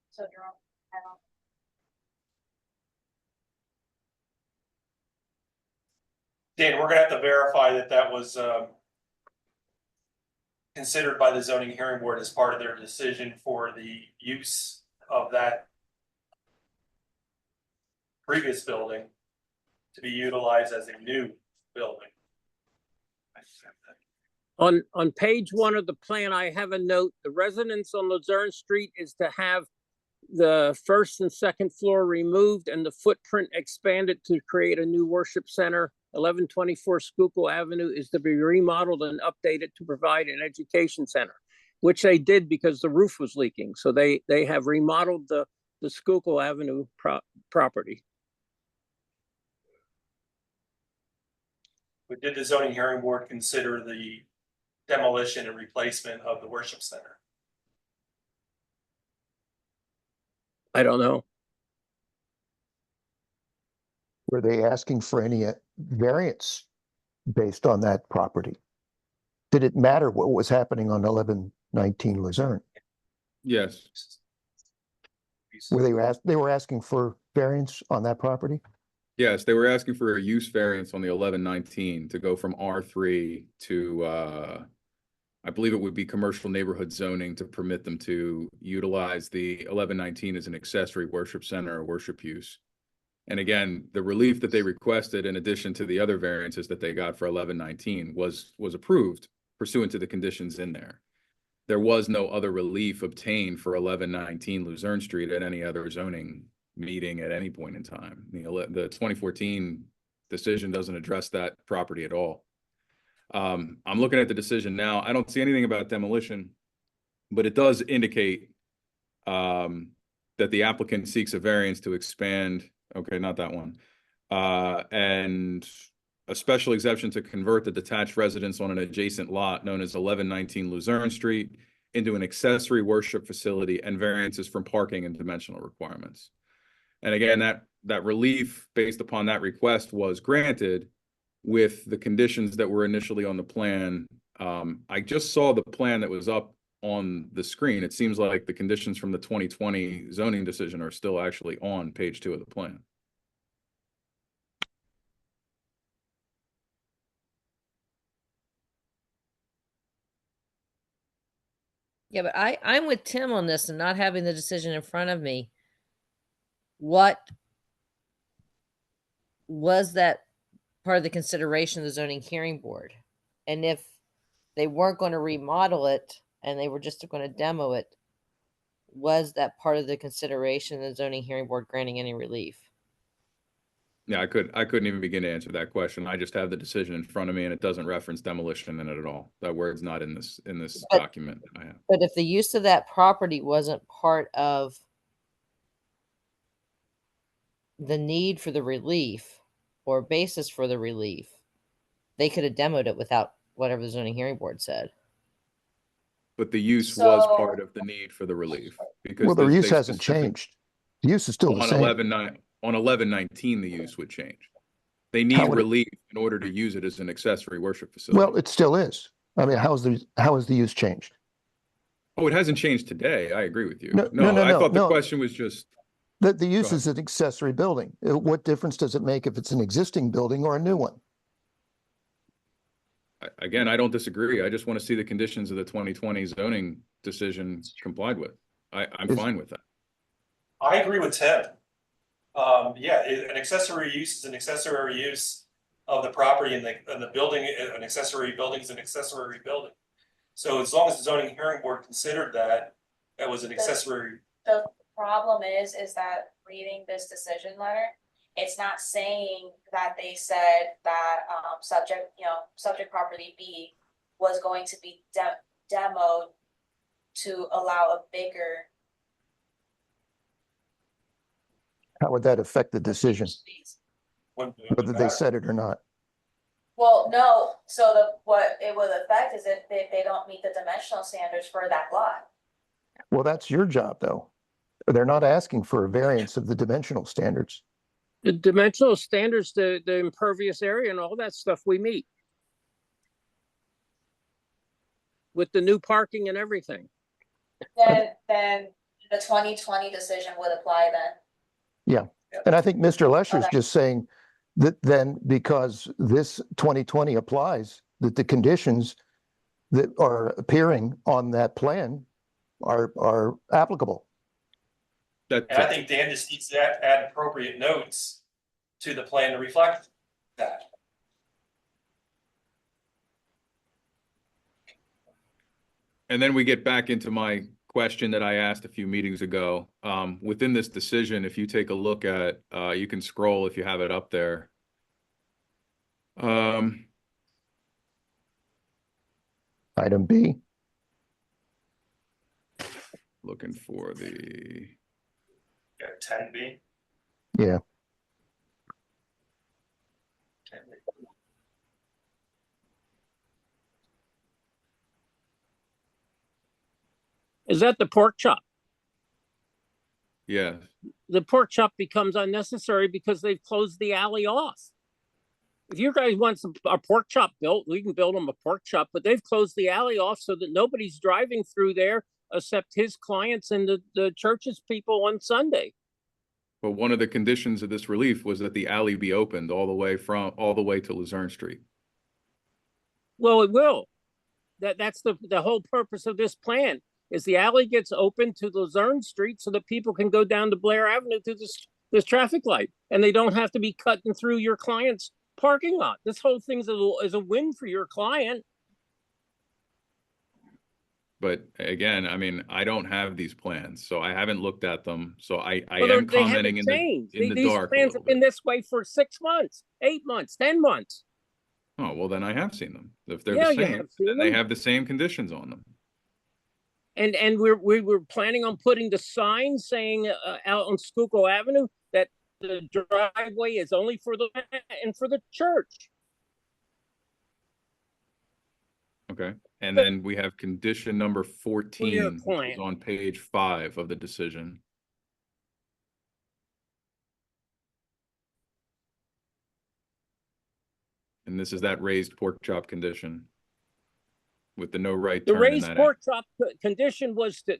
So Jerome, I don't. Dan, we're gonna have to verify that that was, considered by the zoning hearing board as part of their decision for the use of that previous building to be utilized as a new building. On page 1 of the plan, I have a note, the residence on Luzerne Street is to have the first and second floor removed and the footprint expanded to create a new worship center. 1124 Schuylkill Avenue is to be remodeled and updated to provide an education center, which they did because the roof was leaking. So they have remodeled the Schuylkill Avenue property. But did the zoning hearing board consider the demolition and replacement of the worship center? I don't know. Were they asking for any variance based on that property? Did it matter what was happening on 1119 Luzerne? Yes. They were asking for variance on that property? Yes, they were asking for a use variance on the 1119 to go from R3 to, I believe it would be commercial neighborhood zoning to permit them to utilize the 1119 as an accessory worship center or worship use. And again, the relief that they requested in addition to the other variances that they got for 1119 was approved pursuant to the conditions in there. There was no other relief obtained for 1119 Luzerne Street at any other zoning meeting at any point in time. The 2014 decision doesn't address that property at all. I'm looking at the decision now. I don't see anything about demolition, but it does indicate that the applicant seeks a variance to expand. Okay, not that one. And a special exception to convert the detached residence on an adjacent lot known as 1119 Luzerne Street into an accessory worship facility and variances from parking and dimensional requirements. And again, that relief based upon that request was granted with the conditions that were initially on the plan. I just saw the plan that was up on the screen. It seems like the conditions from the 2020 zoning decision are still actually on page 2 of the plan. Yeah, but I'm with Tim on this and not having the decision in front of me. What was that part of the consideration of the zoning hearing board? And if they weren't going to remodel it and they were just going to demo it, was that part of the consideration of the zoning hearing board granting any relief? Yeah, I couldn't even begin to answer that question. I just have the decision in front of me and it doesn't reference demolition in it at all. That word's not in this document that I have. But if the use of that property wasn't part of the need for the relief or basis for the relief, they could have demoed it without whatever the zoning hearing board said. But the use was part of the need for the relief. Because the use hasn't changed. The use is still the same. On 1119, the use would change. They need relief in order to use it as an accessory worship facility. Well, it still is. I mean, how has the use changed? Oh, it hasn't changed today. I agree with you. No, I thought the question was just that the use is an accessory building. What difference does it make if it's an existing building or a new one? Again, I don't disagree. I just want to see the conditions of the 2020 zoning decision complied with. I'm fine with that. I agree with Tim. An accessory use is an accessory use of the property and the building. An accessory building is an accessory building. So as long as the zoning hearing board considered that was an accessory. The problem is that reading this decision letter, it's not saying that they said that subject property B was going to be demoed to allow a bigger. How would that affect the decision? Whether they said it or not? Well, no, so what it would affect is if they don't meet the dimensional standards for that lot. Well, that's your job though. They're not asking for a variance of the dimensional standards. The dimensional standards, the impervious area and all that stuff we meet. With the new parking and everything. Then the 2020 decision would apply then. Yeah, and I think Mr. Lesher's just saying that then because this 2020 applies, that the conditions that are appearing on that plan are applicable. And I think Dan just needs to add appropriate notes to the plan to reflect that. And then we get back into my question that I asked a few meetings ago. Within this decision, if you take a look at, you can scroll if you have it up there. Item B. Looking for the, Yeah, 10B. Yeah. Is that the pork chop? yeah, The pork chop becomes unnecessary because they've closed the alley off. If you guys want a pork chop built, we can build them a pork chop, but they've closed the alley off so that nobody's driving through there except his clients and the church's people on Sunday. but one of the conditions of this relief was that the alley be opened all the way to Luzerne Street. Well, it will. That's the whole purpose of this plan is the alley gets open to Luzerne Street so that people can go down to Blair Avenue to this traffic light and they don't have to be cutting through your client's parking lot. This whole thing is a win for your client. But again, I mean, I don't have these plans, so I haven't looked at them. So I Well, am they commenting haven't changed. in the These dark. plans have been this way for 6 months, 8 months, 10 months. Oh, well, then I have seen them. If they're Yeah, the you same, have seen then they them. have the same conditions on them. And we were planning on putting the sign saying out on Schuylkill Avenue that the driveway is only for the and for the church. Okay. And then we have condition number 14, which is client. on page 5 of the decision. And this is that raised pork chop condition with the no right The turn in raised that. pork chop condition was to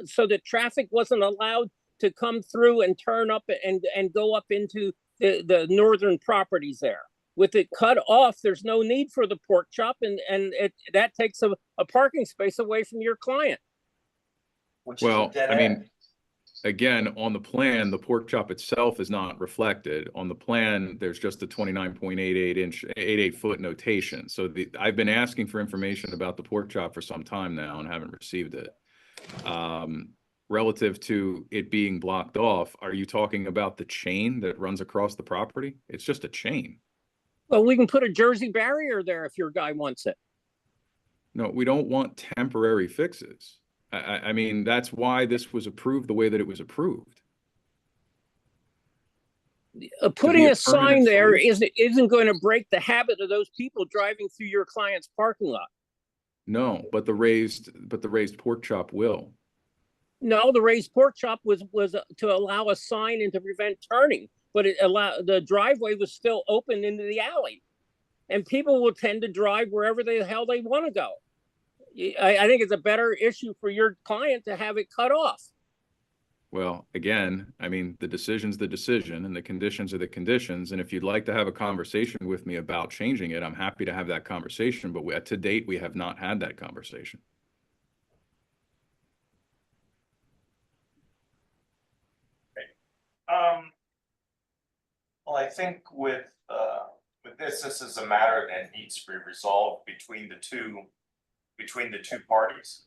so that traffic wasn't allowed to come through and turn up and go up into the northern properties there. With it cut off, there's no need for the pork chop, and that takes a parking space away from your client. Well, I mean, again, on the plan, the pork chop itself is not reflected. On the plan, there's just a 29.88 foot notation. So I've been asking for information about the pork chop for some time now and haven't received it. Relative to it being blocked off, are you talking about the chain that runs across the property? It's just a chain. Well, we can put a Jersey barrier there if your guy wants it. No, we don't want temporary fixes. I mean, that's why this was approved the way that it was approved. Putting a a sign permanent there solution. isn't going to break the habit of those people driving through your client's parking lot. No, but the raised pork chop will. No, the raised pork chop was to allow a sign and to prevent turning, but the driveway was still open into the alley, and people will tend to drive wherever the hell they want to go. I think it's a better issue for your client to have it cut off. Well, again, I mean, the decision's the decision and the conditions are the conditions. And if you'd like to have a conversation with me about changing it, I'm happy to have that conversation. But to date, we have not had that conversation. Well, I think with this is a matter that needs to be resolved between the two parties.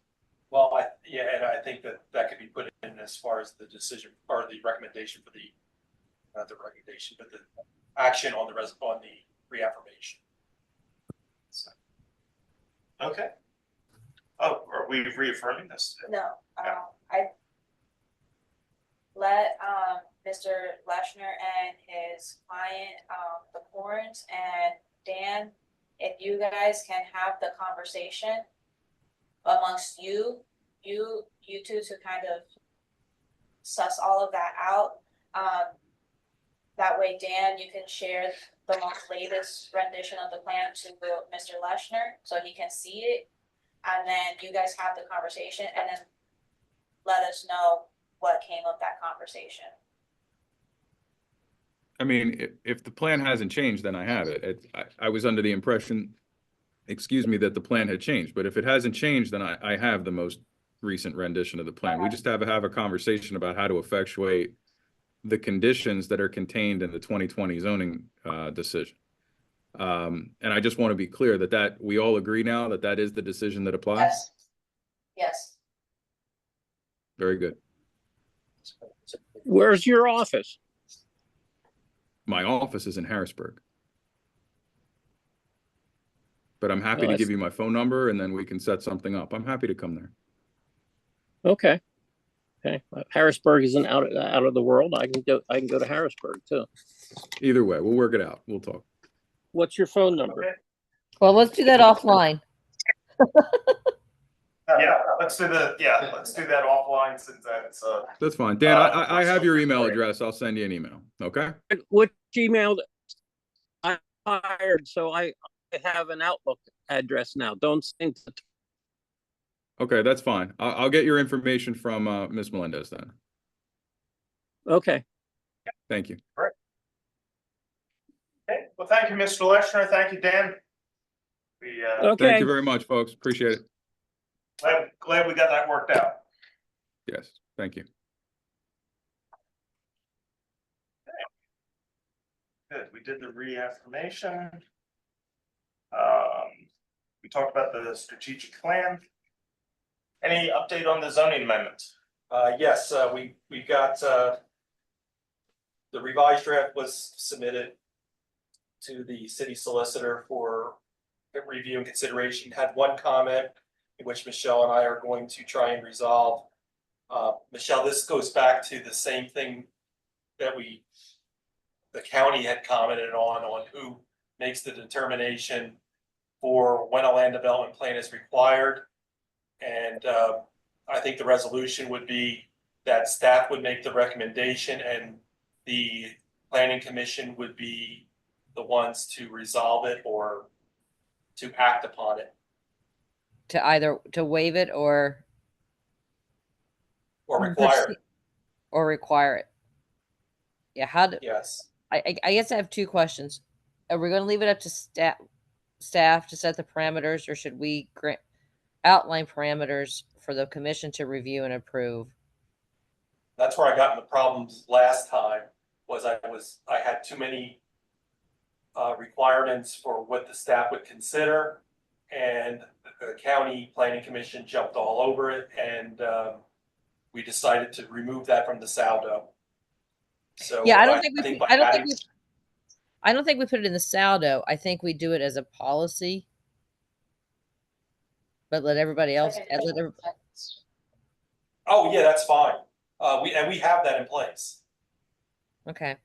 Well, and I think that could be put in as far as the decision or the recommendation for not the recommendation, but the action on the reaffirmation. So, okay. Oh, are we reaffirming this? No, I let Mr. Leshner and his client, the Horns and Dan, if you guys can have the conversation amongst you two to kind of suss all of that out. That way, Dan, you can share the most latest rendition of the plan to Mr. Leshner so he can see it. And then you guys have the conversation and then let us know what came of that conversation. I mean, if the plan hasn't changed, then I have it. I was under the impression excuse me, that the plan had changed, but if it hasn't changed, then I have the most recent rendition of the plan. We just have a conversation about how to effectuate the conditions that are contained in the 2020 zoning decision. And I just want to be clear that we all agree now that that is the decision that applies. Yes. Yes. Very good. Where's your office? My office is in Harrisburg. But I'm happy Oh, to I give see. you my phone number and then we can set something up. I'm happy to come there. Okay. Okay. Harrisburg isn't out of the world. I can go to Harrisburg too. Either way, we'll work it out. We'll talk. What's your phone number? Well, let's do that offline. Let's do that offline since that's That's fine. Dan, I have your email address. I'll send you an email. Okay? Which email? I hired, so I have an Outlook address now. Don't think that. Okay, that's fine. I'll get your information from Ms. Melendez then. Okay. Thank you. okay. Well, thank you, Mr. Leshner. Thank you, Dan. We Thank you very much, folks. Appreciate it. glad we got that worked out. Yes, thank you. Good. We did the reaffirmation. We talked about the strategic plan. Any update on the zoning amendments? Yes, we got, the revised draft was submitted to the city solicitor for review and consideration, had one comment in which Michelle and I are going to try and resolve. Michelle, this goes back to the same thing that the county had commented on who makes the determination for when a land development plan is required. And I think the resolution would be that staff would make the recommendation and the planning commission would be the ones to resolve it or to act upon it. To either to waive it or require it. Or require it. Yeah, Yes. I guess I have two questions. Are we going to leave it up to staff to set the parameters, or should we outline parameters for the commission to review and approve? That's where I got in the problems last time, was I had too many requirements for what the staff would consider, and the county planning commission jumped all over it, and we decided to remove that from the saldo. So yeah, I don't think we put it in the saldo. I think we do it as a policy, but let everybody else. Oh yeah, that's fine. We have that in place. Okay.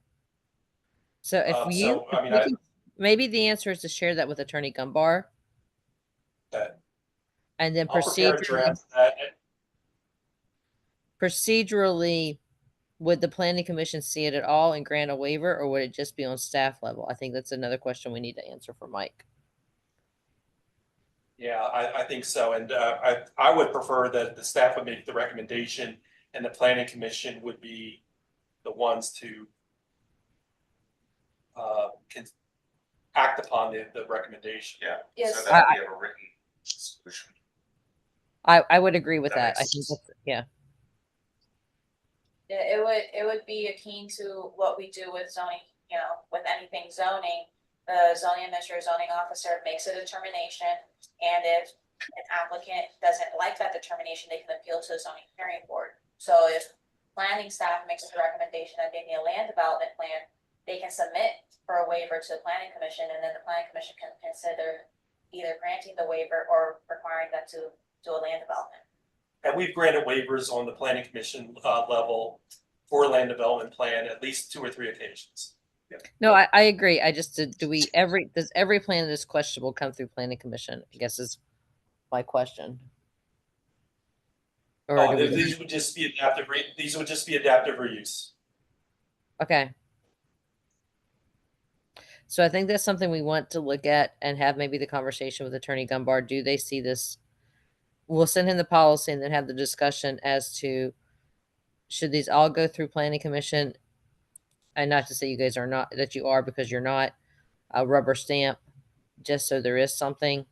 So if maybe the answer is to share that with Attorney Gumbar. Okay. And then I'll prepare a draft of that. Procedurally, would the planning commission see it at all and grant a waiver, or would it just be on staff level? I think that's another question we need to answer for Mike. Yeah, I think so. And I would prefer that the staff would make the recommendation and the planning commission would be the ones to act upon the recommendation. Yeah. Yes. So that we have a written solution. I would agree with that. I think that's, yeah. Yeah, it would be akin to what we do with zoning, with anything zoning. The zoning administrator, zoning officer makes a determination, and if an applicant doesn't like that determination, they can appeal to the zoning hearing board. So if planning staff makes a recommendation that they need a land development plan, they can submit for a waiver to the planning commission, and then the planning commission can consider either granting the waiver or requiring them to do a land development. And we've granted waivers on the planning commission level for land development plan at least 2 or 3 occasions. Yeah. No, I agree. I just does every plan that is questionable come through planning commission? I guess is my question. Or These would just be adaptive. These would just be adaptive reuse. Okay. So I think that's something we want to look at and have maybe the conversation with Attorney Gumbar. Do they see this? We'll send him the policy and then have the discussion as to should these all go through planning commission, and not to say you guys are not, that you are, because you're not, a rubber stamp, just so there is something,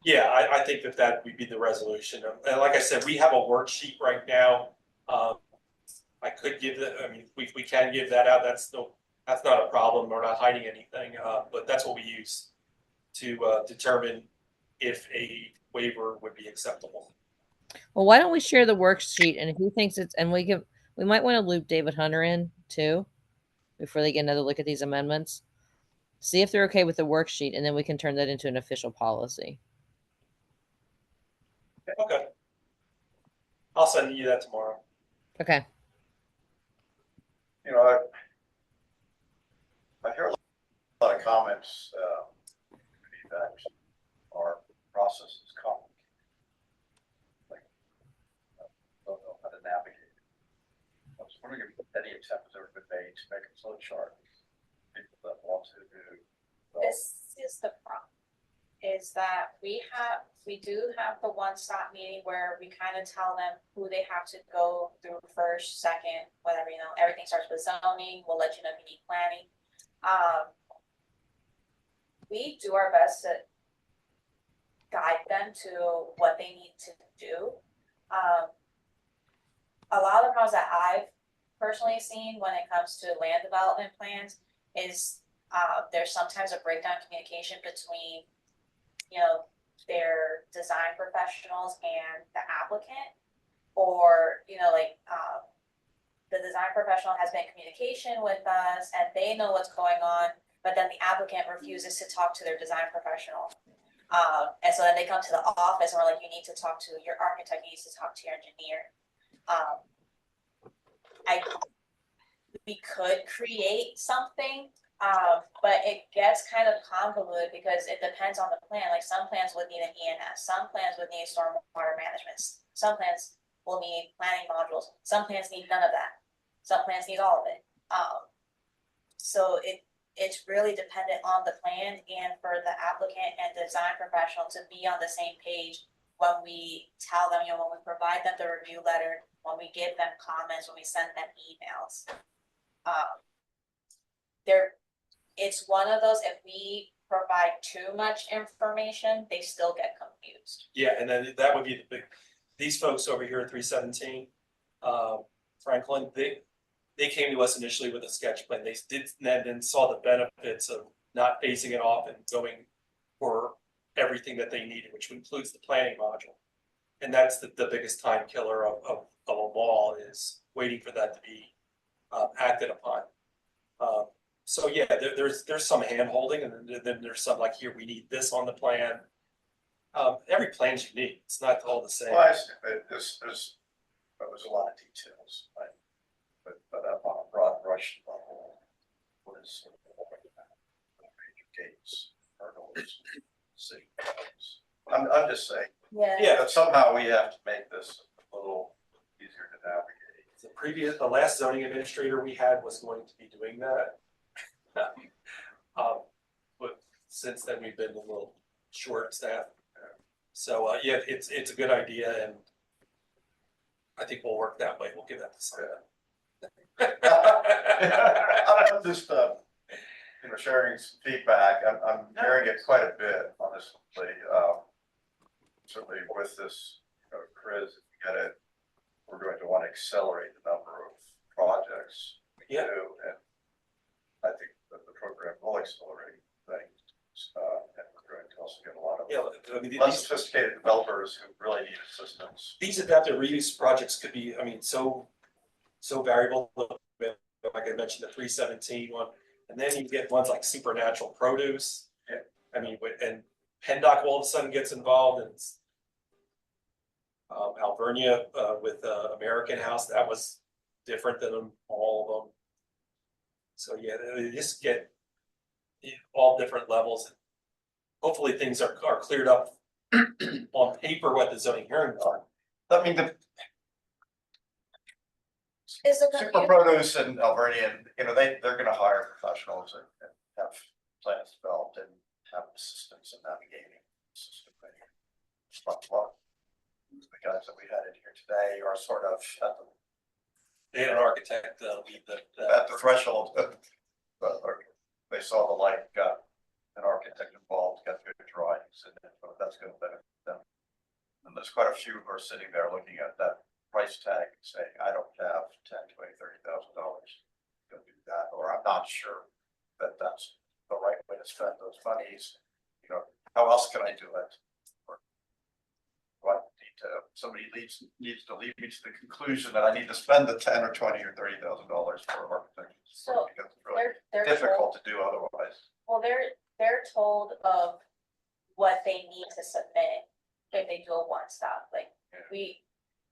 Yeah, I think that would be the resolution. And like I said, we have a worksheet right now. I could give that, I mean, we can give that out. That's not a problem. We're not hiding anything, but that's what we use to determine if a waiver would be acceptable. Well, why don't we share the worksheet, and if he thinks it's, and we might want to loop David Hunter in too, before they get another look at these amendments. See if they're okay with the worksheet, and then we can turn that into an official policy. Okay. I'll send you that tomorrow. Okay. You know, I hear a lot of comments that our process is complicated. Like, I don't know how to navigate it. I was wondering if any attempt has ever been made to make a flow chart. People that want to do. This is the problem, is that we do have the one-stop meeting where we kind of tell them who they have to go through first, second, whatever, you know, everything starts with zoning, we'll let you know if you need planning. We do our best to guide them to what they need to do. A lot of the problems that I've personally seen when it comes to land development plans is there's sometimes a breakdown in communication between, you know, their design professionals and the applicant, or, you know, like the design professional has been in communication with us and they know what's going on, but then the applicant refuses to talk to their design professional. And so then they come to the office and we're like, you need to talk to your architect, you need to talk to your engineer. We could create something, but it gets kind of convoluted because it depends on the plan. Like some plans would need an ENS, some plans would need stormwater management, some plans will need planning modules, some plans need none of that, some plans need all of it. So it's really dependent on the plan and for the applicant and design professional to be on the same page when we tell them, you know, when we provide them the review letter, when we give them comments, when we send them emails. It's one of those, if we provide too much information, they still get confused. Yeah, and then that would be the big, these folks over here at 317, Franklin, they came to us initially with a sketch plan. They did then saw the benefits of not phasing it off and going for everything that they needed, which includes the planning module. And that's the biggest time killer of a wall, is waiting for that to be acted upon. So yeah, there's some hand holding, and then there's some like, here, we need this on the plan. Every plan's unique. It's not all the same. Well, I see, but there's a lot of details, right? But up on a broad brush level, what is major gates, hurdles, city roads. I'm just saying. Yeah. But somehow we have to make this a little easier to navigate. The last zoning administrator we had was going to be doing that. But since then, we've been a little short staffed. So yeah, it's a good idea, and I think we'll work that way. We'll give that to Simon. I'm just sharing some feedback. I'm hearing it quite a bit, honestly. Certainly with this, Chris, if we get it, we're going to want to accelerate the number of projects we do, and I think that the program will accelerate things, and we're going to also get a lot of less sophisticated developers who really need assistance. These adaptive reuse projects could be, I mean, so variable. Like I mentioned, the 317 one, and then you get ones like Supernatural Produce. Yeah. I mean, and PennDOT all of a sudden gets involved, and Alvernia with American House, that was different than all of them. So yeah, they just get all different levels. Hopefully things are cleared up on paper what the zoning hearing are. I mean, the Super Produce and Alvernia, they're going to hire professionals and have plans developed and have assistance in navigating the system. The guys that we had in here today are sort of they had an architect lead at the threshold. They saw the light, got an architect involved, got good drawings, and then that that's gonna benefit them. And there's quite a few who are sitting there looking at that price tag and saying, I don't have $10,000, $20,000, $30,000 to do that, or I'm not sure that that's the right way to spend those monies. You know, how else can I do it? Or what need to, somebody needs to lead me to the conclusion that I need to spend the 10 or 20 or $30,000 for architecture. So Because it's really they're difficult told, to do otherwise. well, they're told of what they need to submit if they do a one-stop, like, we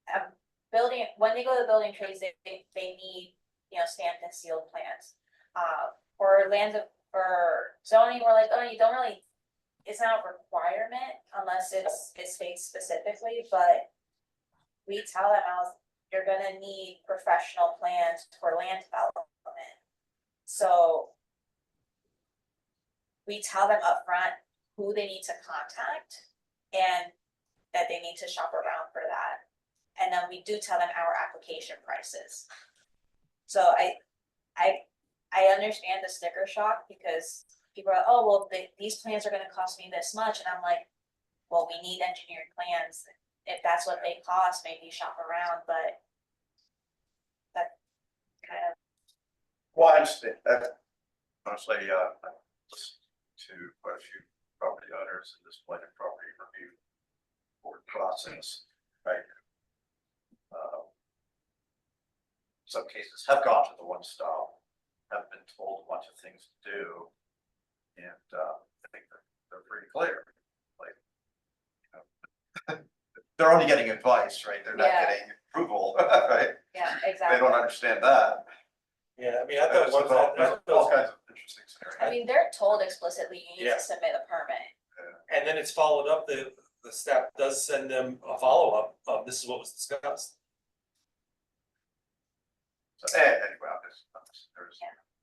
have building, when they go to the building trades, they need, you know, stamped and sealed plans. For lands of, for zoning, we're like, oh, you don't really, it's not a requirement unless it states specifically, but we tell them, you're gonna need professional plans for land development. So we tell them upfront who they need to contact and that they need to shop around for that. And then we do tell them our application prices. So I understand the sticker shock because people are, oh, well, these plans are gonna cost me this much, and I'm like, well, we need engineered plans. If that's what they cost, maybe shop around, but that kind of. Well, I understand that. Honestly, I listened to quite a few property owners in this planning property review board process, right? Some cases have gone to the one stop, have been told a bunch of things to do. And I think they're pretty clear, like, you know, they're only getting advice, right? They're not getting approval, right? Yeah, They exactly. don't understand that. Yeah, I mean, I thought one All kinds of interesting scenarios. I mean, they're told explicitly you need Yeah. to submit a permit. and then it's followed up, the staff does send them a follow-up of this is what was discussed. So anyway,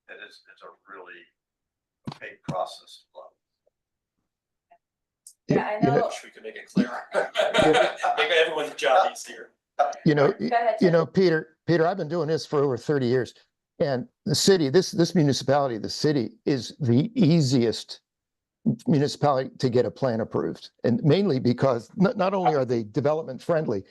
it's a really opaque process. Yeah, I You know- know. Wish we could make it clearer. Make everyone's job easier. You know, Go ahead, you Tim. know, Peter, I've been doing this for over 30 years. And the city, this municipality, the city is the easiest municipality to get a plan approved. And mainly because not only are they development friendly,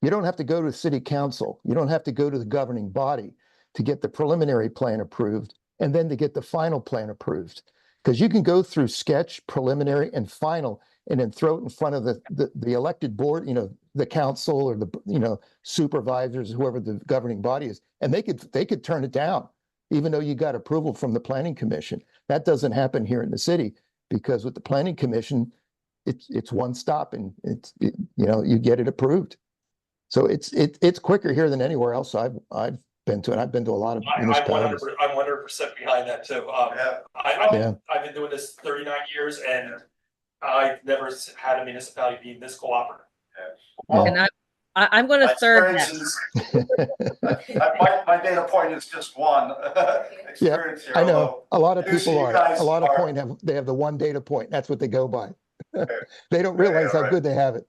you don't have to go to city council. You don't have to go to the governing body to get the preliminary plan approved and then to get the final plan approved. Because you can go through sketch, preliminary, and final, and then throw it in front of the elected board, you know, the council or the, you know, supervisors, whoever the governing body is, and they could turn it down, even though you got approval from the planning commission. That doesn't happen here in the city, because with the planning commission, it's one stop and you know, you get it approved. So it's quicker here than anywhere else I've been to, and I've been to a lot of municipalities. I'm 100% behind that too. Yeah. I've been doing this 39 years and I've never had a municipality be this cooperative. And I'm going to third that. My data point is just one experience here. I know a lot of although people you are. guys A lot of are- point they have the one data point. That's what they go by. They don't realize how right. good they have it.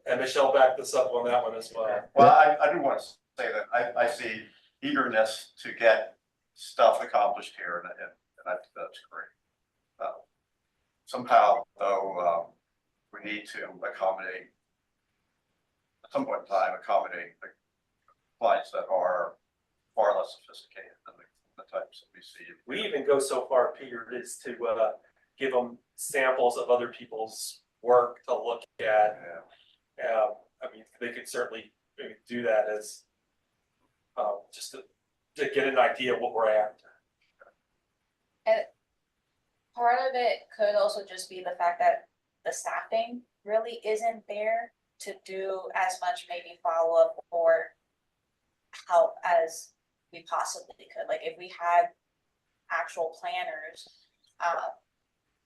And Michelle backed this up on that one as well. Well, I do want to say that I see eagerness to get stuff accomplished here, and that's great. Somehow, though, we need to accommodate, at some point in time, accommodate the clients that are far less sophisticated than the types that we see. We even go so far, Peter, is to give them samples of other people's work to look at. I mean, they could certainly maybe do that as just to get an idea of what we're after. And part of it could also just be the fact that the staffing really isn't there to do as much maybe follow-up or help as we possibly could. Like if we had actual planners,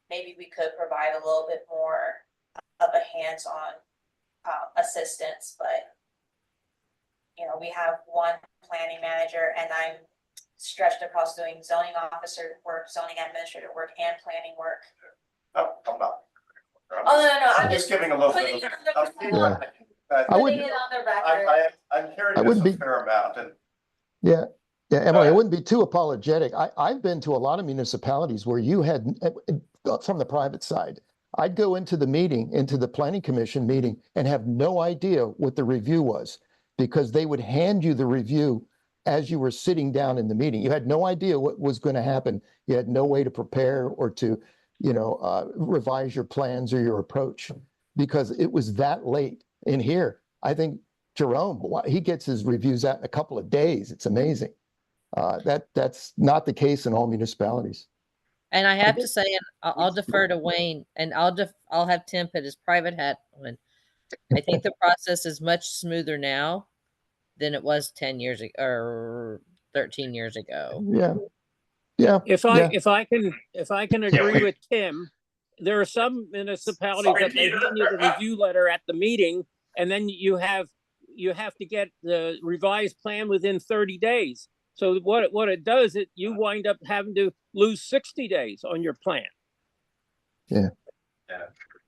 maybe we could provide a little bit more of a hands-on assistance, but you know, we have one planning manager and I'm stretched across doing zoning officer work, zoning administrator work, and planning work. No, I'm not. I'm just giving a little putting bit it of. on the Putting it on the record. I'm hearing I wouldn't this a be- fair amount, and Yeah, Emily, I wouldn't be too apologetic. I've been to a lot of municipalities where you had, from the private side, I'd go into the meeting, into the planning commission meeting, and have no idea what the review was, because they would hand you the review as you were sitting down in the meeting. You had no idea what was going to happen. You had no way to prepare or to, revise your plans or your approach, because it was that late. In here, I think Jerome, he gets his reviews out in a couple of days. It's amazing. That's not the case in all municipalities. And I have to say, and I'll defer to Wayne, and I'll have Tim put his private hat on. I think the process is much smoother now than it was 10 years ago or 13 years ago. Yeah. Yeah. If I can agree with Tim, there are some municipalities that they hand you the review letter at the meeting, and then you have to get the revised plan within 30 days. So what it does, you wind up having to lose 60 days on your plan. Yeah. Yeah.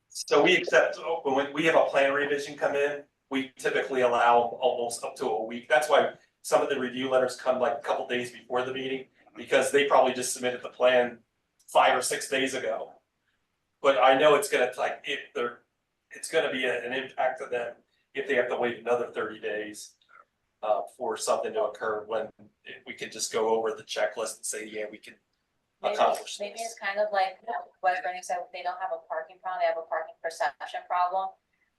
So we accept, when we have a plan revision come in, we typically allow almost up to a week. That's why some of the review letters come like a couple days before the meeting, because they probably just submitted the plan 5 or 6 days ago. But I know it's gonna it's gonna be an impact to them if they have to wait another 30 days for something to occur, when we can just go over the checklist and say, yeah, we can accomplish Maybe this. it's kind of like what Bernie said, they don't have a parking problem, they have a parking perception problem.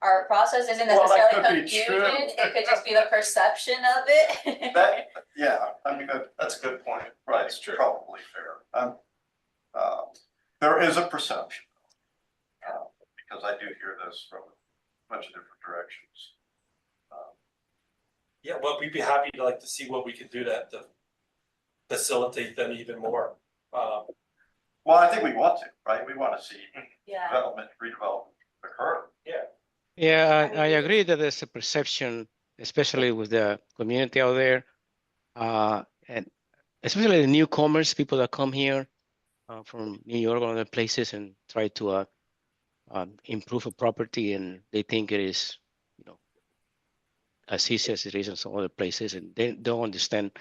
Our process isn't Well, that necessarily could be true. confusion, it could just be the perception of it. Yeah, I mean, that's a good point. Right, it's probably fair. There is a perception. Because I do hear this from a bunch of different directions. Yeah, well, we'd be happy to see what we can do to facilitate them even more. Well, I think we want to, right? We want to see Yeah. redevelopment occur. Yeah. Yeah, I agree that there's a perception, especially with the community out there, and especially the newcomers, people that come here from New York or other places and try to improve a property, and they think it is, as easy as it is in some other places, and they don't understand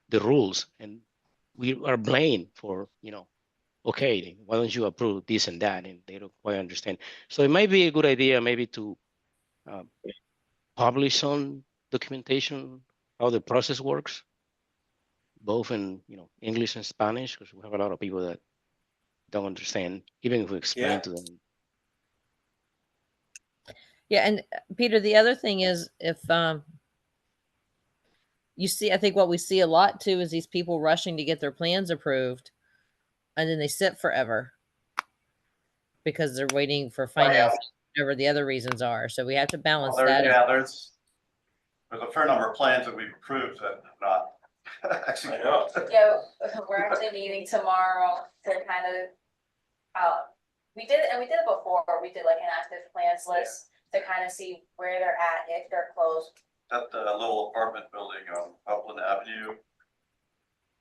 the rules, and we are blamed for, okay, why don't you approve this and that, and they don't quite understand. So it might be a good idea maybe to publish some documentation how the process works, both in English and Spanish, because we have a lot of people that don't understand, even if we explain to them. Yeah, and Peter, the other thing is, if you see, I think what we see a lot too is these people rushing to get their plans approved, and then they sit forever because they're waiting for financing, whatever the other reasons are. So we have to balance that. Yeah, there's a fair number of plans that we've approved that have not executed. Yeah, we're actually meeting tomorrow to kind of, we did it before, we did like an active plans list to kind of see where they're at, if they're closed. That little apartment building on Upland Avenue.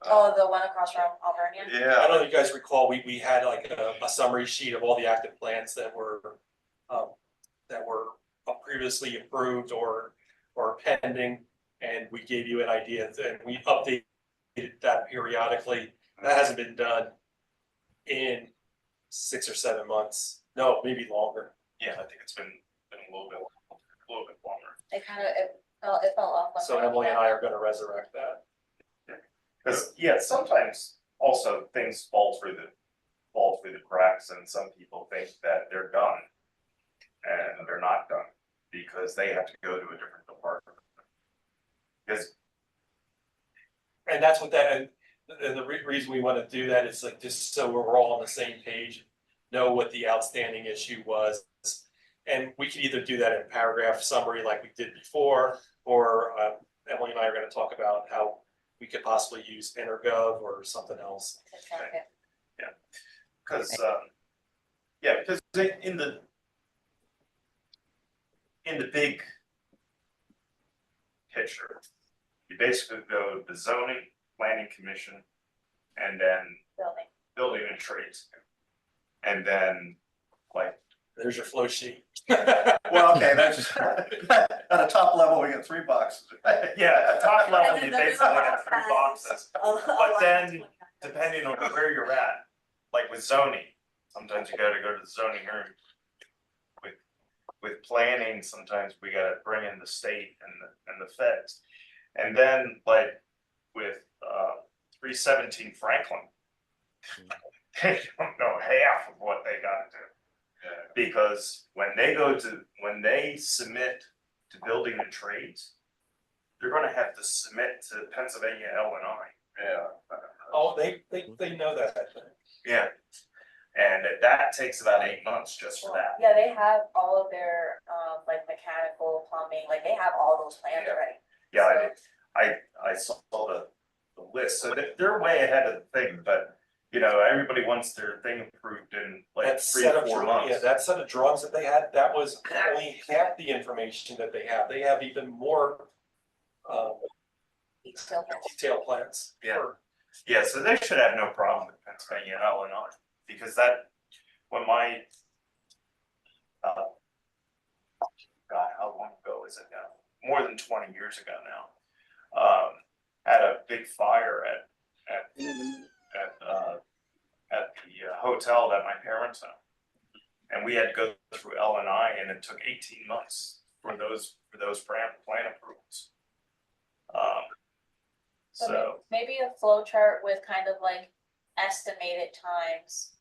Oh, the one across from Alvernia? Yeah. I don't know if you guys recall, we had like a summary sheet of all the active plans that were previously approved or pending, and we gave you an idea, and we updated that periodically. That hasn't been done in 6 or 7 months. No, maybe longer. Yeah, I think it's been a little bit longer. It kind of, it fell off. So Emily and I are gonna resurrect that. Because sometimes also things fall through the cracks, and some people think that they're done, and they're not done because they have to go to a different department. And that's what and the reason we want to do that is just so we're all on the same page, know what the outstanding issue was. And we can either do that in paragraph summary like we did before, or Emily and I are going to talk about how we could possibly use EnerGov or something else. Okay. Yeah, because in the big picture, you basically go the zoning, planning commission, and then building and trades, and then there's your flow sheet. Well, okay, that's at a top level, we got 3 boxes. Yeah, at top level, you basically have 3 boxes. But then, depending on where you're at, like with zoning, sometimes you gotta go to the zoning hearing with planning, sometimes we gotta bring in the state and the feds. And then like with 317 Franklin, they don't know half of what they gotta do. Because when they submit to building and trades, they're gonna have to submit to Pennsylvania L&I. Yeah. Oh, they know that. Yeah. And that takes about 8 months just for that. Yeah, they have all of their, like mechanical, plumbing, like they have all those plans already. Yeah, I saw the list, so they're way ahead of the thing, but you know, everybody wants their thing approved in like That 3 set to of 4 dra- months. Yeah, that set of drawings that they had, that was only half the information that they have. They have even more detailed plans. Yeah, yeah, so they should have no problem with Pennsylvania and Illinois, because that, when my, God, how long ago is it now? More than 20 years ago now. Had a big fire at the hotel that my parents owned. And we had to go through L&I, and it took 18 months for those plan approvals. So Maybe a flow chart with kind of like estimated times.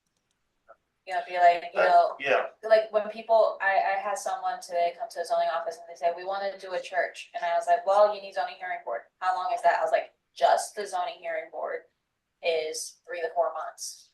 You know, be like, you know, yeah, like when people, I had someone today come to the zoning office and they said, we want to do a church. And I was like, well, you need zoning hearing board. How long is that? I was like, just the zoning hearing board is 3 to 4 months.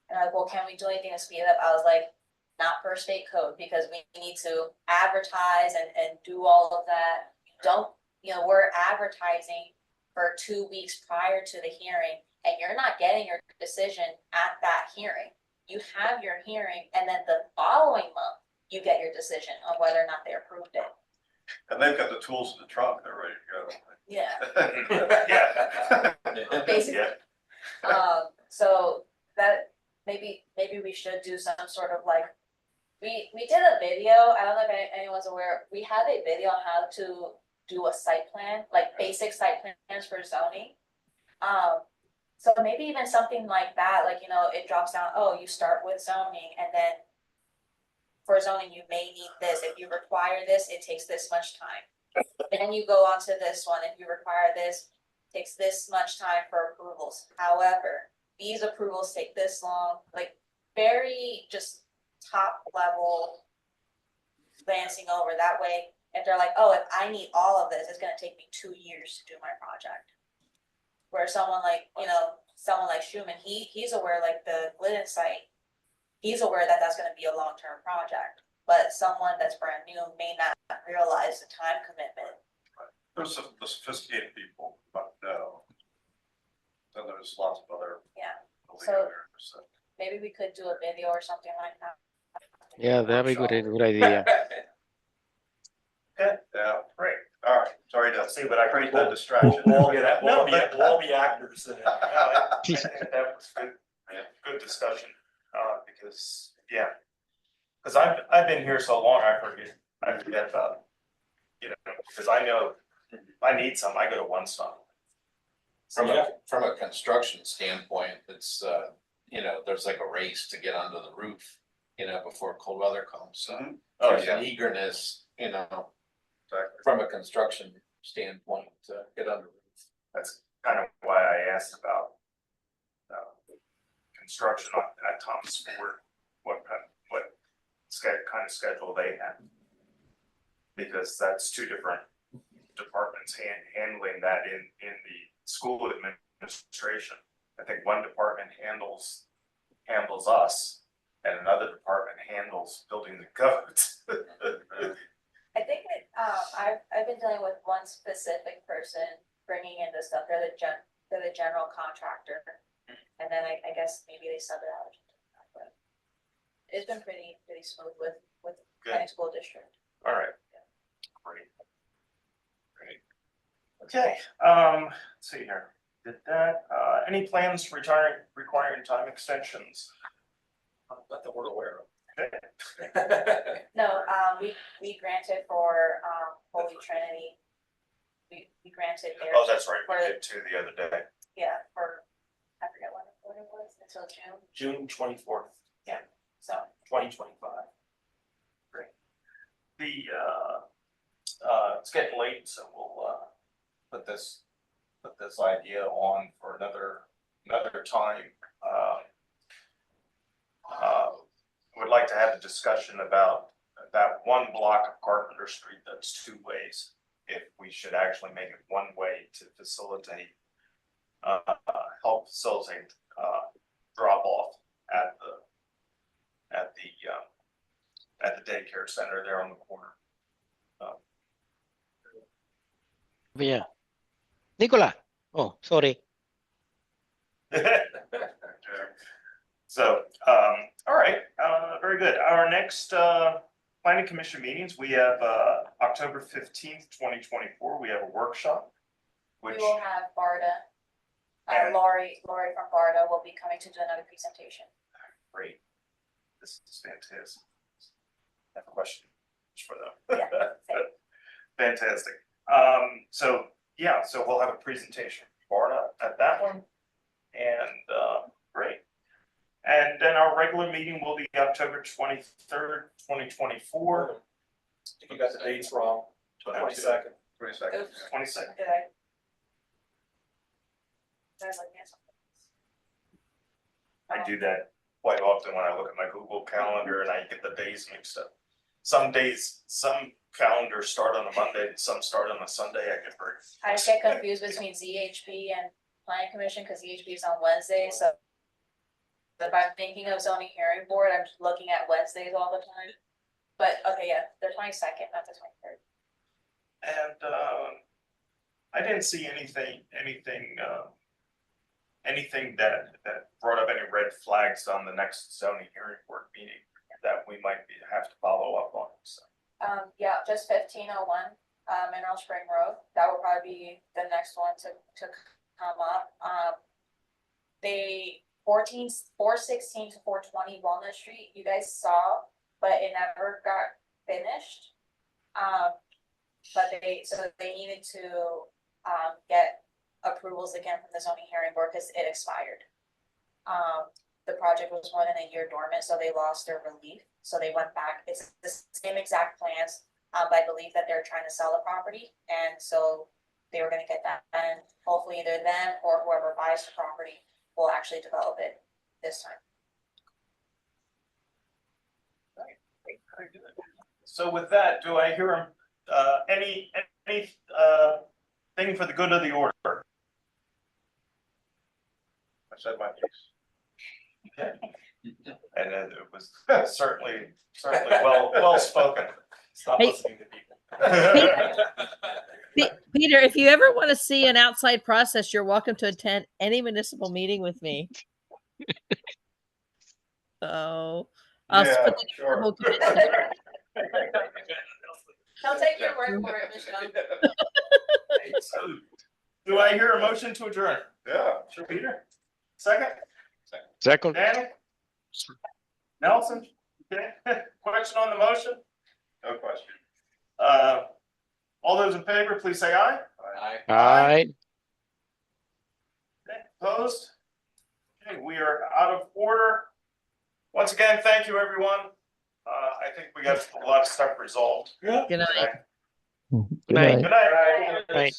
And I was like, well, can we do anything to speed it up? I was like, not per state code, because we need to advertise and do all of that. Don't, you know, we're advertising for 2 weeks prior to the hearing, and you're not getting your decision at that hearing. You have your hearing, and then the following month, you get your decision on whether or not they approved it. And they've got the tools in the trunk, they're ready to go. Yeah. yeah. Basically. Yeah. So that maybe we should do some sort of like, we did a video, I don't know if anyone's aware, we have a video on how to do a site plan, like basic site plans for zoning. So maybe even something like that, like, you know, it drops down, oh, you start with zoning, and then for zoning, you may need this. If you require this, it takes this much time. Then you go on to this one. If you require this, it takes this much time for approvals. However, these approvals take this long, like very just top level glancing over. That way, if they're like, oh, if I need all of this, it's gonna take me 2 years to do my project. Where someone like, you know, someone like Schumann, he's aware, like the Glidden site, he's aware that that's gonna be a long-term project. But someone that's brand new may not realize the time commitment. There's some the sophisticated people, but no. Then there's lots of other. Yeah. So Maybe we could do a video or something like that. Yeah, that'd be good idea. Okay, yeah, great. all right, sorry to See, but I create appreciate that distraction. No, We'll all be actors in it. I think that was good discussion, because, yeah. Cause I've been here so long, I forget about, you know, because I know if I need something, I go to One Stop. From a construction standpoint, it's, you know, there's like a race to get onto the roof, you know, before cold weather comes, so. Oh, There's yeah. an eagerness, you know, from a construction standpoint to get on the roof. That's kind of why I asked about construction at Thomas Ford, what kind of schedule they have. Because that's 2 different departments handling that in the school administration. I think one department handles us, and another department handles building the codes. I think that, I've been dealing with one specific person bringing in this stuff. They're the general contractor. And then I guess maybe they sub it out. But it's been pretty smooth with my school district. All right. Great. Okay, let's see here. Did that, any plans requiring time extensions? Not that we're aware of. No, we granted for, Holy Trinity. We granted there. Oh, that's right, For, we did 2 the other day. yeah, for, I forget what it was, until June. June 24th, Yeah, so. 2025. it's getting late, so we'll, put this idea on for another time. Would like to have a discussion about that one block of Carpenter Street that's two ways. If we should actually make it one way to facilitate, help facilitate, drop off at the daycare center there on the corner. Yeah. Nicola. Oh, sorry. So, all right, very good. Our next planning commission meetings, we have October 15th, 2024. We have a workshop. We Which, will have BARDA, And- Laurie from BARDA will be coming to do another presentation. great. This is fantastic. I have a question for them. Fantastic. So yeah, so we'll have a presentation for BARDA at that one. And great. And then our regular meeting will be October 23rd, 2024. You got the dates wrong. 22nd. 22nd. 22nd. Did I? There's like, yes. I do that quite often when I look at my Google Calendar and I get the days mixed up. Some days, some calendars start on a Monday, and some start on a Sunday. I get very. I just get confused between ZHB and planning commission, because ZHB is on Wednesday, so if I'm thinking of zoning hearing board, I'm just looking at Wednesdays all the time. But, okay, yeah, the 22nd, not the 23rd. And I didn't see anything that brought up any red flags on the next zoning hearing board meeting that we might have to follow up on, so. Yeah, just 1501, Mineral Spring Road, that will probably be the next one to come up. They 416 to 420 Walnut Street, you guys saw, but it never got finished. But they needed to get approvals again from the zoning hearing board because it expired. The project was more than a year dormant, so they lost their relief, so they went back. It's the same exact plans, but I believe that they're trying to sell the property, and so they were gonna get that, and hopefully either them or whoever buys the property will actually develop it this time. So with that, do I hear any thing for the good of the order? I said my piece. Okay. And it was certainly well spoken. Stop Hey. listening to people. Peter, if you ever want to see an outside process, you're welcome to attend any municipal meeting with me. So I'll Yeah, split the sure. whole commitment. I'll take your word for it, Michelle. So, do I hear a motion to adjourn? Yeah. Sure, Peter. Second? Second. Danny? Nelson? Okay. Question on the motion? No question. All those in favor, please say aye. Aye. Okay, opposed? Okay, we are out of order. Once again, thank you, everyone. I think we got a lot of stuff resolved. Good night. Good night. Good night. Right.